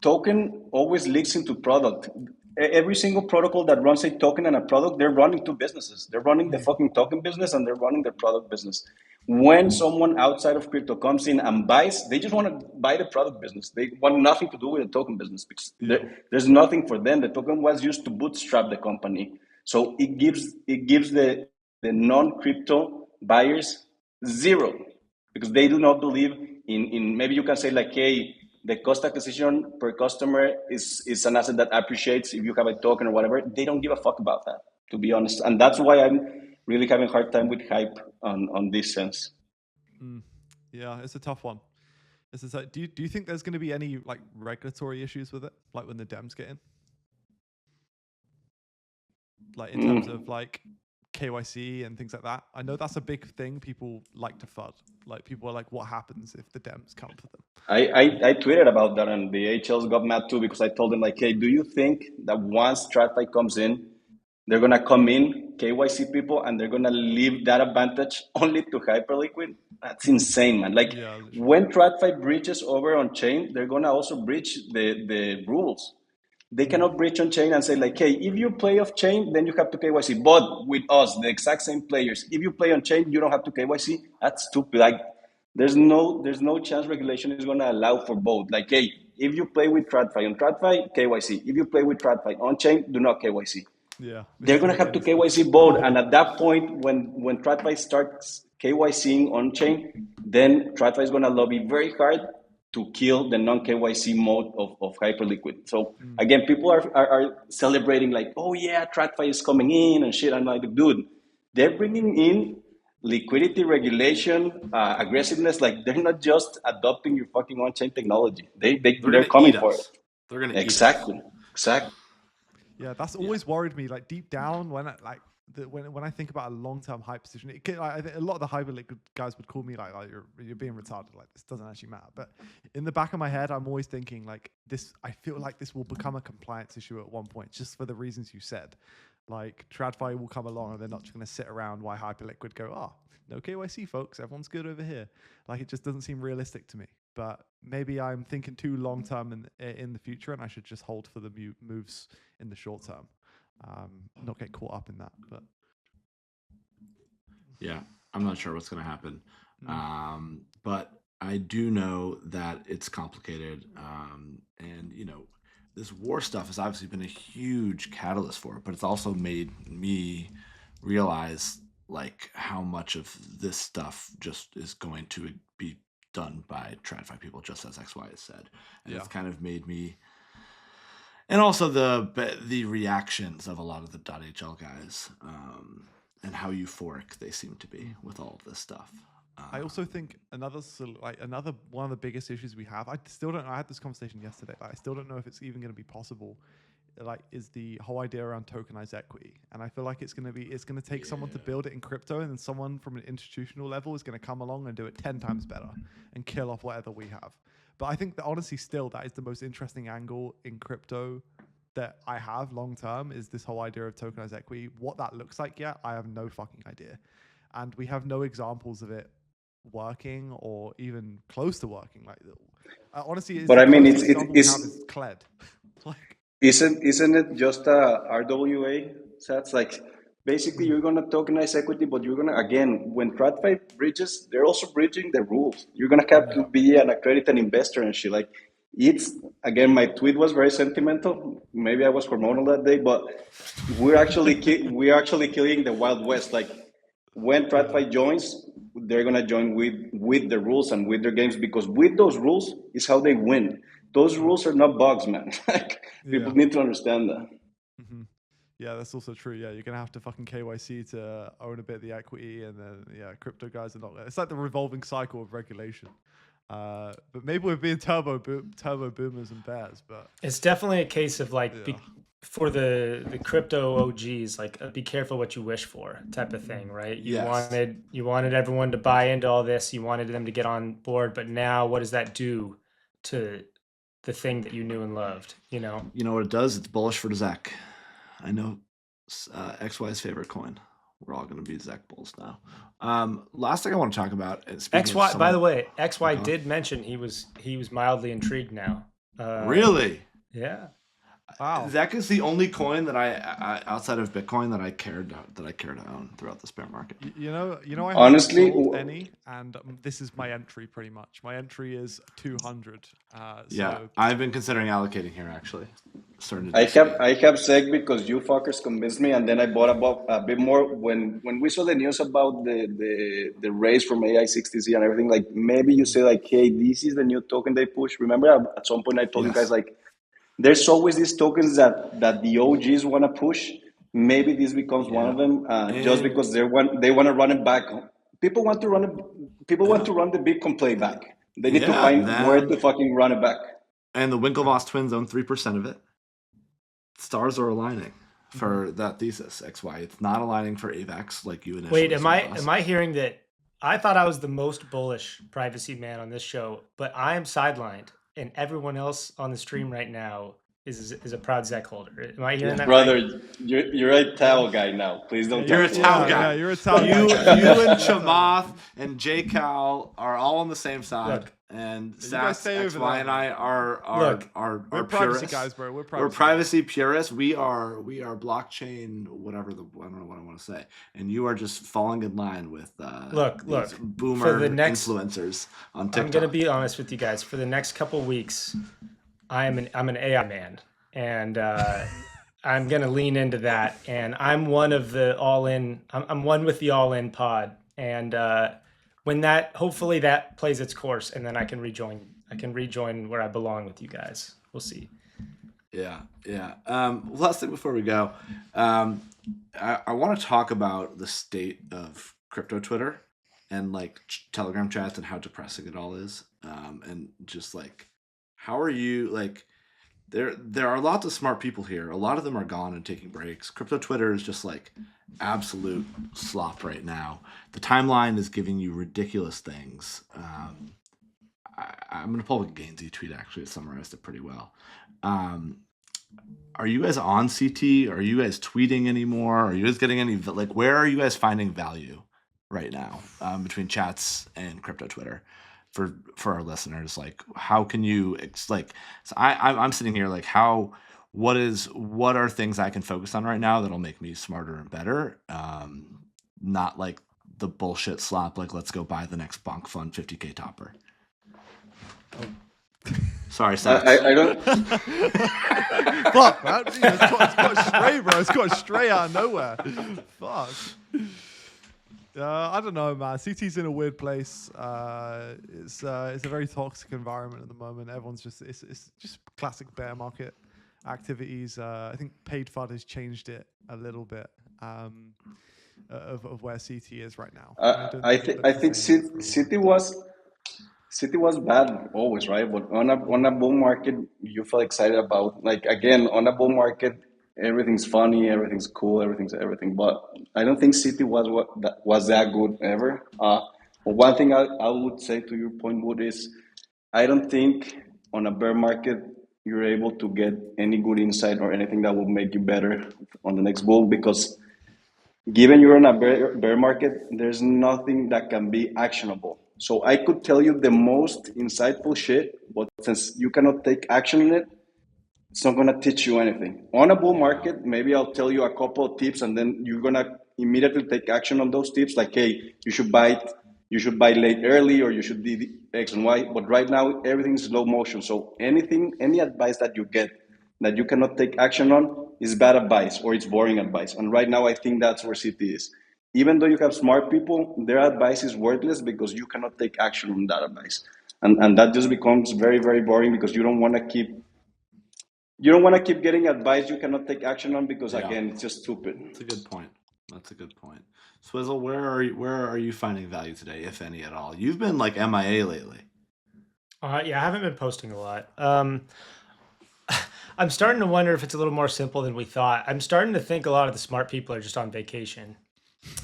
token always leaks into product. Every single protocol that runs a token and a product, they're running two businesses. They're running the fucking token business and they're running the product business. When someone outside of crypto comes in and buys, they just want to buy the product business. They want nothing to do with the token business because there's nothing for them. The token was used to bootstrap the company. So it gives the non-crypto buyers zero because they do not believe in maybe you can say like, hey, the cost acquisition per customer is an asset that appreciates if you have a token or whatever. They don't give a fuck about that, to be honest. And that's why I'm really having a hard time with hype on this sense. Yeah, it's a tough one. Do you think there's going to be any like regulatory issues with it, like when the Dems get in? Like in terms of like KYC and things like that. I know that's a big thing people like to FUD. Like people are like, what happens if the Dems come for them? I tweeted about that and the HLs got mad too because I told them like, hey, do you think that once TradFi comes in, they're going to come in, KYC people, and they're going to leave that advantage only to Hyperliquid? That's insane, man. Like when TradFi breaches over on chain, they're going to also breach the rules. They cannot breach on chain and say like, hey, if you play off chain, then you have to KYC. But with us, the exact same players, if you play on chain, you don't have to KYC. That's stupid. Like there's no chance regulation is going to allow for both. Like, hey, if you play with TradFi on TradFi, KYC. If you play with TradFi on chain, do not KYC. Yeah, they're going to have to KYC both. And at that point, when TradFi starts KYCing on chain, then TradFi is going to lobby very hard to kill the non-KYC mode of Hyperliquid. So again, people are celebrating like, oh yeah, TradFi is coming in and shit. I'm like, dude, they're bringing in liquidity regulation, aggressiveness. Like they're not just adopting your fucking on-chain technology. They're coming for it. They're going to exactly. Yeah, that's always worried me. Like deep down, when I think about a long-term hype position, I think a lot of the Hyperliquid guys would call me like you're being retarded. Like this doesn't actually matter. But in the back of my head, I'm always thinking like this. I feel like this will become a compliance issue at one point, just for the reasons you said. Like TradFi will come along and they're not just going to sit around while Hyperliquid go, no KYC, folks. Everyone's good over here. Like it just doesn't seem realistic to me. But maybe I'm thinking too long term in the future, and I should just hold for the moves in the short term. Not get caught up in that. But yeah, I'm not sure what's going to happen. But I do know that it's complicated. And, this war stuff has obviously been a huge catalyst for it, but it's also made me realize like how much of this stuff just is going to be done by TradFi people, just as XY has said. And it's kind of made me, and also the reactions of a lot of the .hl guys, and how euphoric they seem to be with all of this stuff. I also think another one of the biggest issues we have, I had this conversation yesterday, I still don't know if it's even going to be possible, is the whole idea around tokenized equity. And I feel like it's going to take someone to build it in crypto, and then someone from an institutional level is going to come along and do it 10 times better and kill off whatever we have. But I think that honestly still that is the most interesting angle in crypto that I have long term, is this whole idea of tokenized equity. What that looks like yet, I have no fucking idea. And we have no examples of it working or even close to working. Like honestly, but I mean, it's CLED. Like, isn't it just a RWA sets? Like basically you're gonna tokenize equity, but you're gonna, again, when TradFi bridges, they're also bridging the rules. You're gonna have to be an accredited investor and shit. Like it's, again, my tweet was very sentimental. Maybe I was hormonal that day, but we're actually killing the Wild West. Like when TradFi joins, they're gonna join with the rules and with their games, because with those rules is how they win. Those rules are not bugs, man. Like people need to understand that. Mm-hmm. Yeah, that's also true. Yeah, you're gonna have to fucking KYC to own a bit of the equity, and then crypto guys are not. It's like the revolving cycle of regulation. But maybe we're being turbo boomers and bears. But it's definitely a case of like yeah. for the crypto OGs, like be careful what you wish for type of thing, right? You wanted everyone to buy into all this, you wanted them to get on board, but now what does that do to the thing that you knew and loved? You know what it does? It's bullish for Zach. I know XY's favorite coin. We're all going to be Zach bulls now. Last thing I want to talk about is XY. By the way, XY did mention he was mildly intrigued now. Really? Yeah. Wow. Zach is the only coin that I outside of Bitcoin that I care to own throughout this bear market. You know, I honestly, haven't sold any, and this is my entry pretty much. My entry is 200. Yeah, I've been considering allocating here actually. I have SEG because you fuckers convinced me, and then I bought a bit more when we saw the news about the raise from AI60C and everything. Like maybe you say like, hey, this is the new token they push. Remember at some point I told you guys like, there's always these tokens that the OGs want to push. Maybe this becomes one of them, just because they want to run it back. People want to run the Bitcoin playback. They need to find where to fucking run it back. And the Winklevoss twins own 3% of it. Stars are aligning for that thesis, XY. It's not aligning for AVAX like you initially. Wait, am I hearing that? I thought I was the most bullish privacy man on this show, but I am sidelined, and everyone else on the stream right now is a proud Zach holder. Am I hearing that brother, right? You're a Tao guy now. Please don't. You're a Tao guy. Yeah, you're a Tao guy. You and Chamath and J Cal are all on the same side. Look, and guys Sax, stay over XY, there. and I are We're purists. privacy guys, bro. We're privacy purists. We are blockchain, whatever I don't know what I want to say. And you are just falling in line with look, boomer for the next, influencers on TikTok. I'm gonna be honest with you guys. For the next couple weeks, I'm an AI man, and I'm gonna lean into that. And I'm one of the all-in. I'm one with the all-in pod. And when hopefully that plays its course, and then I can rejoin where I belong with you guys. We'll see. Yeah. Last thing before we go, I want to talk about the state of crypto Twitter and like Telegram chats and how depressing it all is. And just like, how are you like? There are lots of smart people here. A lot of them are gone and taking breaks. Crypto Twitter is just like absolute slop right now. The timeline is giving you ridiculous things. I'm going to pull up a Gainsey tweet, actually. It summarized it pretty well. Are you guys on CT? Are you guys tweeting anymore? Are you guys getting any, like, where are you guys finding value right now between chats and crypto Twitter? For our listeners, like, how can you like? So I'm sitting here like, what are things I can focus on right now that'll make me smarter and better? Not like the bullshit slop. Like, let's go buy the next bonk fund 50K topper. Sorry, Sax. I don't. Fuck, man. It's got stray, bro. It's got stray out of nowhere. Fuck. I don't know, man. CT's in a weird place. It's a very toxic environment at the moment. Everyone's it's just classic bear market activities. I think paid FUD has changed it a little bit of where CT is right now. I think City was bad always, right? But on a bull market, you feel excited about. Like again, on a bull market, everything's funny, everything's cool, everything. But I don't think City was that good ever. But one thing I would say to your point, Wood, is I don't think on a bear market you're able to get any good insight or anything that will make you better on the next bull, because given you're in a bear market, there's nothing that can be actionable. So I could tell you the most insightful shit, but since you cannot take action in it, it's not going to teach you anything. On a bull market, maybe I'll tell you a couple of tips, and then you're going to immediately take action on those tips. Like, hey, you should buy late early, or you should do X and Y. But right now, everything's slow motion. So any advice that you get that you cannot take action on is bad advice, or it's boring advice. And right now, I think that's where CT is. Even though you have smart people, their advice is worthless because you cannot take action on that advice. And that just becomes very, very boring, because you don't want to keep getting advice you cannot take action on, because again, it's just stupid. That's a good point. Swizzle, where are you finding value today, if any at all? You've been like MIA lately. Yeah, I haven't been posting a lot. I'm starting to wonder if it's a little more simple than we thought. I'm starting to think a lot of the smart people are just on vacation.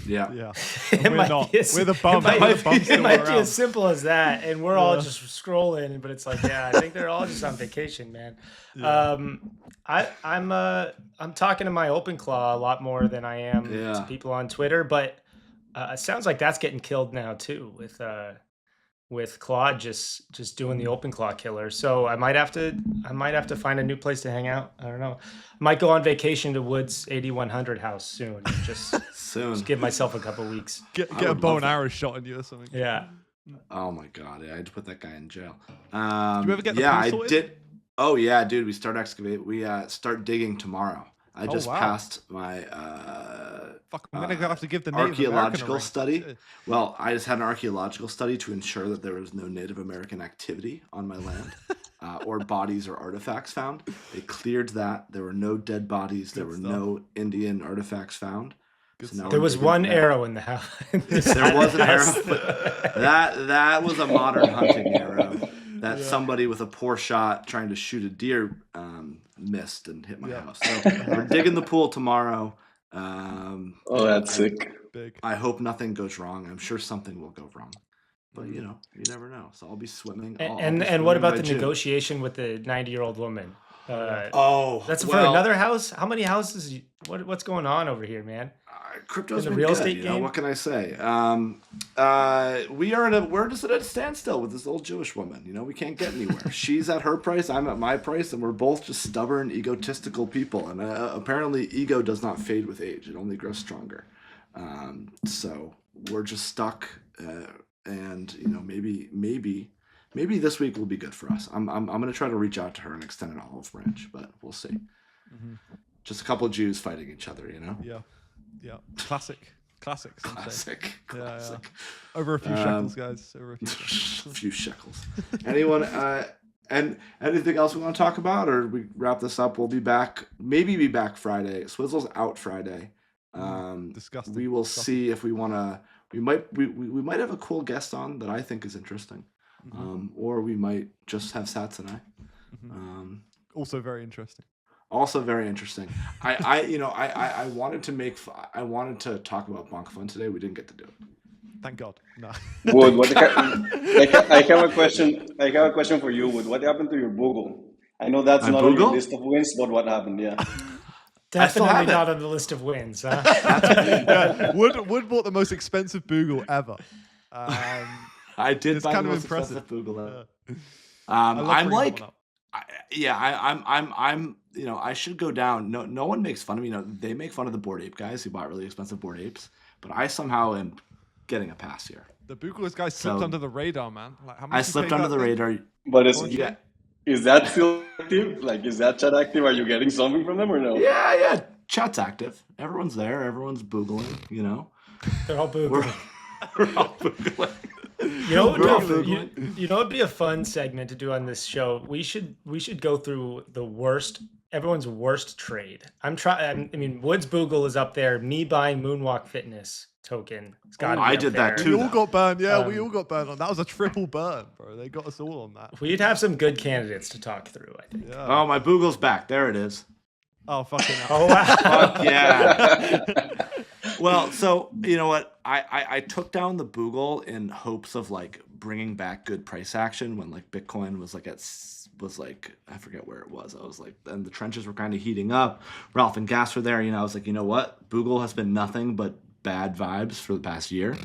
Yeah. Yeah. It We're might not. be We're the bum. It We're the bum might still be around. as simple as that, and we're all Yeah. just scrolling. But it's like, yeah, I think they're all just on vacation, man. Yeah. I'm talking to my OpenClaw a lot more than I am to Yeah. people on Twitter, but it sounds like that's getting killed now too with Claude just doing the OpenClaw killer. So I might have to find a new place to hang out. I don't know. I might go on vacation to Wood's 8100 house soon. And just give myself a couple weeks. Get a bow and arrow shot in you or something. Yeah. Oh my god, yeah, I had to put that guy in jail. Did you ever get the yeah, pool I sorted? did. Oh yeah, dude, we start excavate. We start digging tomorrow. I just wow. passed my Fuck, I'm gonna have to give the Native archaeological American a study. ring. Well, I just had an archaeological study to ensure that there was no Native American activity on my land, or bodies or artifacts found. They cleared that. There were no dead bodies. There were no Indian artifacts found. So now There we're was digging one that. arrow in the house. There was an arrow, but that was a modern hunting arrow that somebody with a poor shot trying to shoot a deer missed and hit my house. So we're digging the pool tomorrow. Oh, that's sick. Big. I hope nothing goes wrong. I'm sure something will go wrong, but you never know. So I'll be swimming. And what about the negotiation with the 90-year-old woman? That's for another house. How many houses? What's going on over here, man? Crypto's In the been real good, estate game? What can I say? We're just at a standstill with this old Jewish woman. We can't get anywhere. She's at her price, I'm at my price, and we're both just stubborn, egotistical people. And apparently, ego does not fade with age; it only grows stronger. So we're just stuck, and maybe this week will be good for us. I'm gonna try to reach out to her and extend an olive branch, but we'll see. Mm-hmm. Just a couple of Jews fighting each other, Yeah. Classic. some say. Classic. Yeah. Over a few shekels, guys. Over a few shekels. A few shekels. Anyone? And anything else we want to talk about, or we wrap this up? We'll be back. Maybe be back Friday. Swizzle's out Friday. Disgusting. We will see if we want to. We might have a cool guest on that I think is interesting, or we might just have Sats and I. Also very interesting. Also very interesting. I wanted to talk about Bonk Fun today. We didn't get to do it. Thank God. No. Wood, I have a question. I have a question for you, Wood. What happened to your Boogle? I know that's My not on your Boogle? list of wins, but what happened? Yeah. Definitely not on the list of wins. Huh? Yeah, Wood bought the most expensive Boogle ever. I did. It's buy kind the of most impressive. expensive Boogle ever. I love I'm bringing like, that one up. I'm I should go down. No one makes fun of me. They make fun of the Bored Ape guys who bought really expensive Bored Apes, but I somehow am getting a pass here. The Boogle guy slipped under the radar, man. Like, how much I you slipped paid under that the thing? radar. But is that still active? Like, is that chat active? Are you getting something from them or no? Yeah. Chat's active. Everyone's there. Everyone's boogling. They're all boogling. We're all boogling. It'd be a fun segment to do on this show. We should go through everyone's worst trade. Woods Boogle is up there. Me buying Moonwalk Fitness token. It's got. I did that We too. all got burned. Yeah, we all got burned on that. Was a triple burn, bro. They got us all on that. We'd have some good candidates to talk through, I think. Yeah. Oh, my Boogle's back. There it is. Oh, fucking hell. Oh wow. Fuck yeah. Well, so you know what? I took down the Boogle in hopes of like bringing back good price action when like Bitcoin was like I forget where it was. I was like, and the trenches were kind of heating up. Ralph and Gas were there. I was like, you know what? Boogle has been nothing but bad vibes for the past year.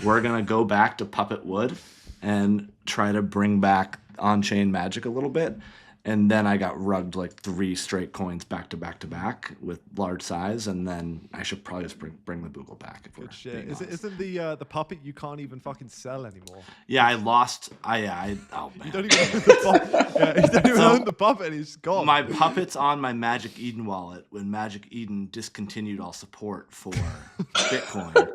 We're gonna go back to Puppet Wood and try to bring back on-chain magic a little bit. And then I got rugged like 3 straight coins back to back to back with large size, and then I should probably just bring the Boogle back. If Good we're shit. being honest. Isn't the puppet you can't even fucking sell anymore? Yeah, I lost. Oh man. You don't even own the puppet. Yeah, you don't even own the puppet. He's gone. My puppet's on my Magic Eden wallet when Magic Eden discontinued all support for Bitcoin,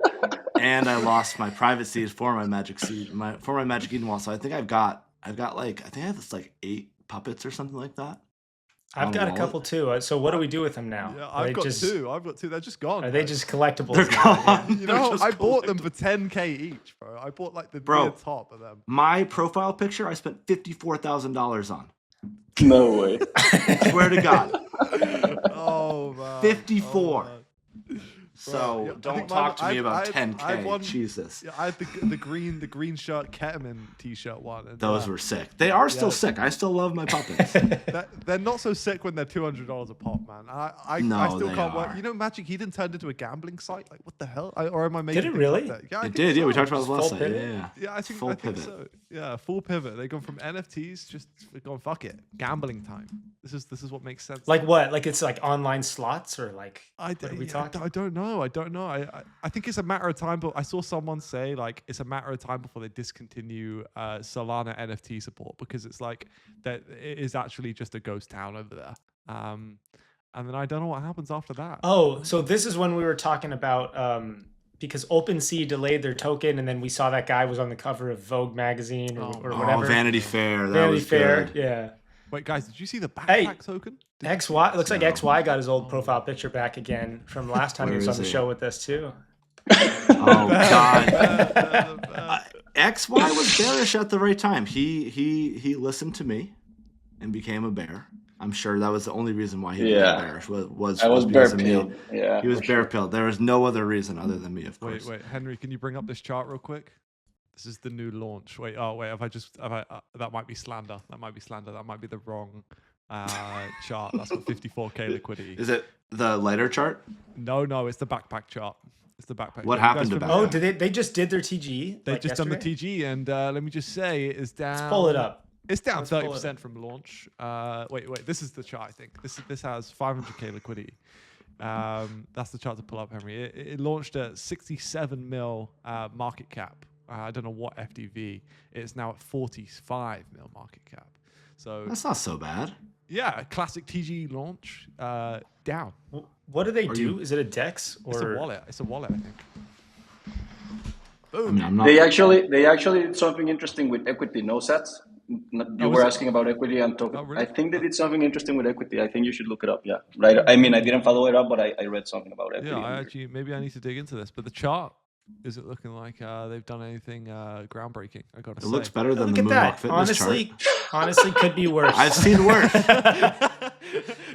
and I lost my private seed for my Magic Eden wallet. So I think I have like 8 puppets or something like that. I've On a got a wallet? couple too. So what do we do with them now? Yeah, Are I've they got just, two. I've got two. They're just gone. Are they bro. just collectibles They're now? gone. You They're know, just I bought them collectibles. for 10K each, bro. I bought like the Bro. near top of them. My profile picture, I spent $54,000 on. No way. Swear to God. Oh man. 54. Oh, man. So yeah, I don't think talk to mine- me about I had 10K. one- Jesus. Yeah, I had the green shirt ketamine t-shirt one. And, Those were sick. They are still Yeah. sick. I still love my puppets. They're not so sick when they're $200 a pop, man. I No, still they can't work. are. You know, Magic Eden turned into a gambling site. Like, what the hell? Or am I making Did it things up really? there? Yeah, I It think did. Yeah, we so. talked about this last Full night. pivot? Yeah. Yeah, I think Full pivot. pivot. So. Yeah, full pivot. They've gone from NFTs, just gone fuck it, gambling time. This is what makes sense. Like what? Like it's like online slots or like what are we talking? I don't know. I think it's a matter of time. But I saw someone say like it's a matter of time before they discontinue Solana NFT support because it's like that it is actually just a ghost town over there. And then I don't know what happens after that. Oh, so this is when we were talking about because OpenSea delayed their token, and then we saw that guy was on the cover of Vogue magazine or Oh, whatever. Vanity Fair. That Vanity was Fair, good. yeah. Wait, guys, did you see the backpack Hey, token? XY, it looks like No. XY got his old profile picture back again from last time he Where was on is the he? show with us too. Oh God. Uh, XY was bearish at the right time. He listened to me and became a bear. I'm sure that was the only reason why he became Yeah. bearish was I was because bear of me. pilled. Yeah. He was for bear sure. pilled. There was no other reason other than me, of course. Wait, Henry, can you bring up this chart real quick? This is the new launch. Wait, that might be slander. That might be the wrong chart. That's got 54K liquidity. Is it the lighter chart? No, it's the backpack chart. It's the backpack. What chart. You happened guys to familiar? Oh, did they just did their TG? They like just done the yesterday? TG, and let me just say it is down. Let's pull it up. It's down Let's pull it 30% up. from launch. Wait. This is the chart. I think this has 500K liquidity. That's the chart to pull up, Henry. It launched at 67 mil market cap. I don't know what FDV. It's now at 45 mil market cap. So That's not so bad. yeah, classic TG launch. Down. What do they Are do? you- Is it a DEX or It's a wallet. I think. I mean, I'm not. They actually did something interesting with equity, no sets. You was were it? asking about equity and token. Oh, really? I think they did something interesting with equity. I think you should look it up. Yeah, right. I mean, I didn't follow it up, but I read something about equity. Yeah, maybe I need to dig into this. But the chart, is it looking like they've done anything groundbreaking? I gotta It say. looks better than look the at Moonwalk that? Fitness Honestly, could be worse. chart. I've seen worse.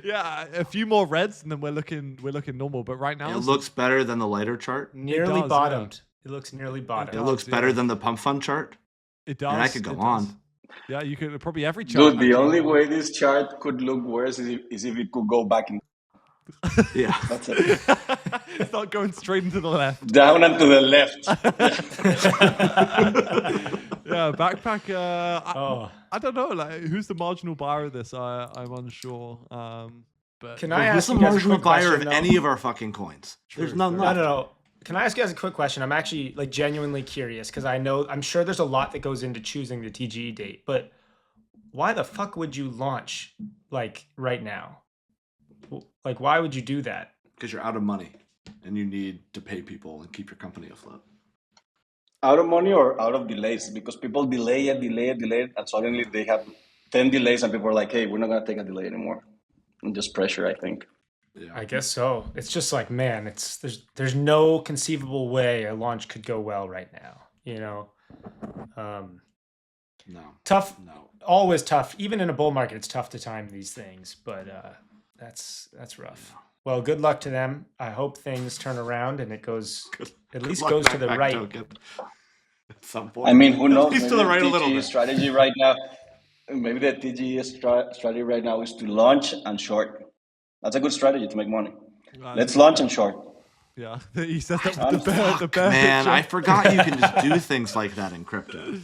Yeah, a few more reds, and then we're looking normal. But right now, It looks better than the lighter chart. nearly does, yeah. bottomed. It looks nearly It bottomed. looks does, better yeah. than the pump fund chart. it does. and I could go it does. on. Yeah, you could probably every chart. Dude, the actually. only way this chart could look worse is if it could go back in. Yeah. That's it. It's not going straight into the left. Down and to the left. Yeah, backpack. Oh, I don't know. Like, who's the marginal buyer of this? I'm unsure. But can Wait, I who's ask the you guys a marginal quick buyer question, of though? any of our fucking coins? There's True, none fair. left. No. Can I ask you guys a quick question? I'm actually like genuinely curious because I'm sure there's a lot that goes into choosing the TGE date, but why the fuck would you launch like right now? Like, why would you do that? Because you're out of money and you need to pay people and keep your company afloat. Out of money or out of delays? Because people delay it, and suddenly they have 10 delays, and people are like, hey, we're not going to take a delay anymore. And just pressure, I think. Yeah. I guess so. It's just like, man, there's no conceivable way a launch could go well right now. You know, No. tough. No. Always tough. Even in a bull market, it's tough to time these things. But that's rough. Well, good luck to them. I hope things turn around and it goes at least Good luck, goes to the backpack right. token. At some point. I mean, who knows? At least Maybe to the the right a little TGE bit. strategy right now, maybe the TGE strategy right now is to launch and short. That's a good strategy to make money. Let's launch and short. Yeah, he says that with the bear Man, picture. I forgot you can just do things like that in crypto. What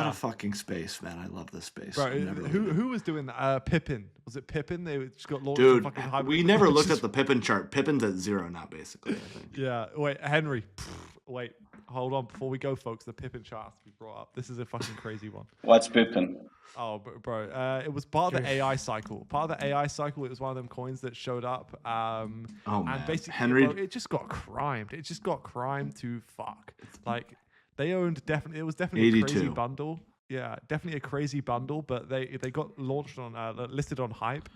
Yeah. a fucking space, man. I love this space. Bro, I'm never leaving. who was doing that? Pippin. Was it Pippin? They just got launched. Dude, fucking Hyperliquid. we never looked at the Pippin chart. Pippin's at 0 now, basically, I think. Yeah, wait, Henry. Wait, hold on. Before we go, folks, the Pippin chart has to be brought up. This is a fucking crazy one. What's Pippin? Oh, bro, it was part of the AI cycle. Part of the AI cycle, it was one of them coins that showed up. man. And basically, Henry- bro, it just got crimed. It just got crimed to fuck. Like, they owned definitely. It was definitely a crazy 82. bundle. Yeah, definitely a crazy bundle. But they got launched on listed on Hype.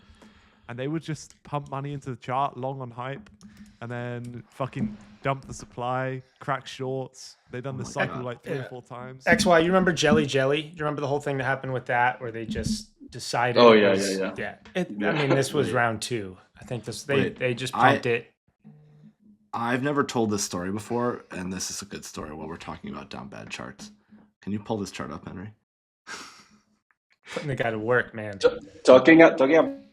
and they would just pump money into the chart, long on hype, and then fucking dump the supply, crack shorts. They've done the cycle like 3 or 4 times. XY, you remember Jelly Jelly? Do you remember the whole thing that happened with that, where they just decided? Oh, it yeah, was, yeah. I mean, this was round 2. I think they just pumped it. I've never told this story before, and this is a good story while we're talking about down bad charts. Can you pull this chart up, Henry? Putting the guy to work, man. Talking about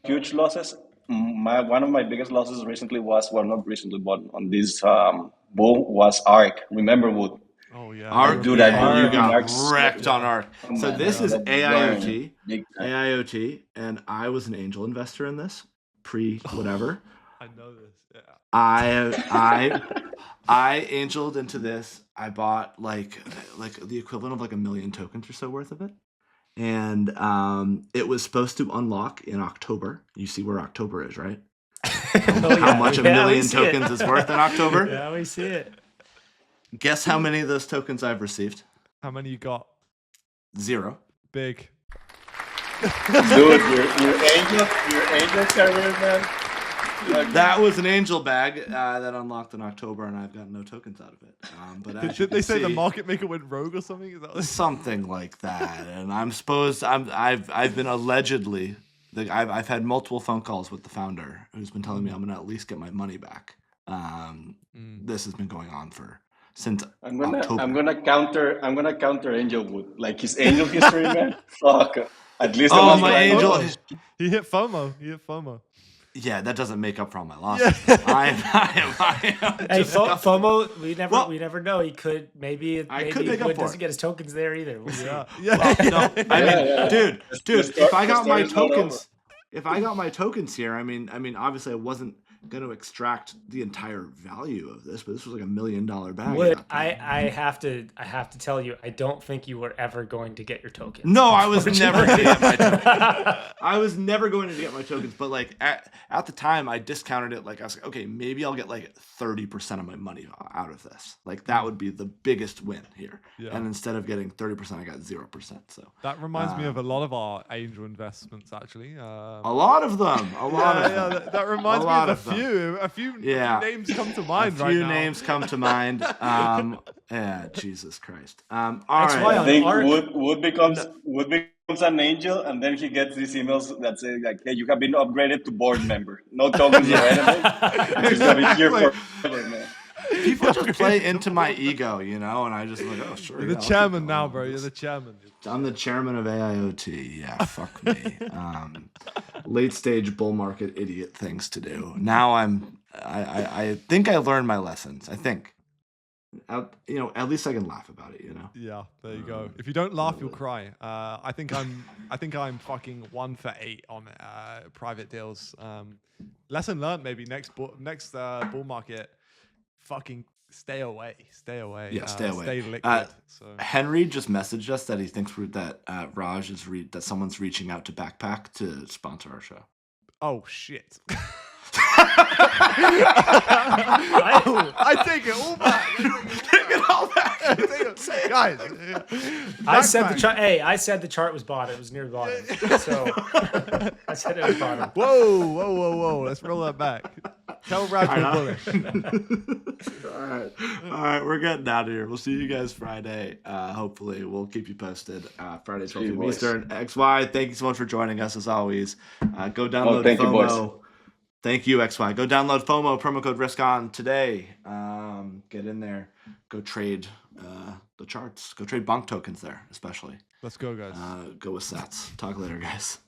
huge losses, one of my biggest losses recently was, well, not recently, but on this bull was ARK. Remember Wood? Oh yeah, ARK, Dude, yeah, you got wrecked on ARK. So this is AIoT. AIoT, and I was an angel investor in this pre-whatever. I know this. Yeah. I angeled into this. I bought like the equivalent of like 1 million tokens or so worth of it. And it was supposed to unlock in October. You see where October is, right? How much 1 million tokens is worth in October? Yeah, we see it. Guess how many of those tokens I've received? How many you got? 0. Big. Dude, your angel career, man. That was an angel bag that unlocked in October, and I've got no tokens out of it. But as you Did they can say the see, market maker went rogue or something? Is that something like that? And I've been allegedly. I've had multiple phone calls with the founder who's been telling me I'm gonna at least get my money back. This has been going on since October. I'm gonna counter Angelwood, like his angel history, man. Fuck. At least my angel. He hit FOMO. Yeah, that doesn't make up for all my losses. I am Hey, FOMO, we never know. He could maybe Wood doesn't get his tokens there either. We'll see. Dude, if I got my tokens here, I mean, obviously I wasn't going to extract the entire value of this, but this was like $1 million bag. Wood, I have to tell you, I don't think you were ever going to get your tokens. No, I was never going to get my tokens. I was never going to get my tokens, but like at the time I discounted it. Like I was like, okay, maybe I'll get like 30% of my money out of this. Like that would be the biggest win here. Yeah. And instead of getting 30%, I got 0%. So that reminds me of a lot of our angel investments, actually. A lot of them. That reminds me of a few names come to mind right now. A few names come to mind. Yeah, Jesus Christ. All That's right. why I think Wood becomes an angel, and then he gets these emails that say like, "Hey, you have been upgraded to board member. No tokens or anything. Just gonna be here forever, man." People just play into my ego, and I just like, oh, sure. You're the chairman now, bro. You're the chairman. I'm the chairman of AIoT. Yeah, fuck me. Late stage bull market idiot things to do. Now I think I learned my lessons. I think. At least I can laugh about it. Yeah, there you go. If you don't laugh, you'll cry. I think I'm fucking 1 for 8 on private deals. Lesson learned. Maybe next bull market. Fucking stay away. Yeah, stay away. Stay liquid. Henry just messaged us that he thinks that Raj is that someone's reaching out to Backpack to sponsor our show. Oh shit. I take it all back. Guys, I said the chart was bought. It was near the bottom. So I said it was bottom. Whoa. Let's roll that back. Tell Raj we're bullish. All right. We're getting out of here. We'll see you guys Friday. Hopefully, we'll keep you posted. Friday, 12 p.m. Eastern. XY, thank you so much for joining us as always. Go download FOMO. Thank you, XY. Go download FOMO, promo code RISKON today. Get in there. Go trade the charts. Go trade bonk tokens there, especially. Let's go, guys. Go with sats. Talk later, guys.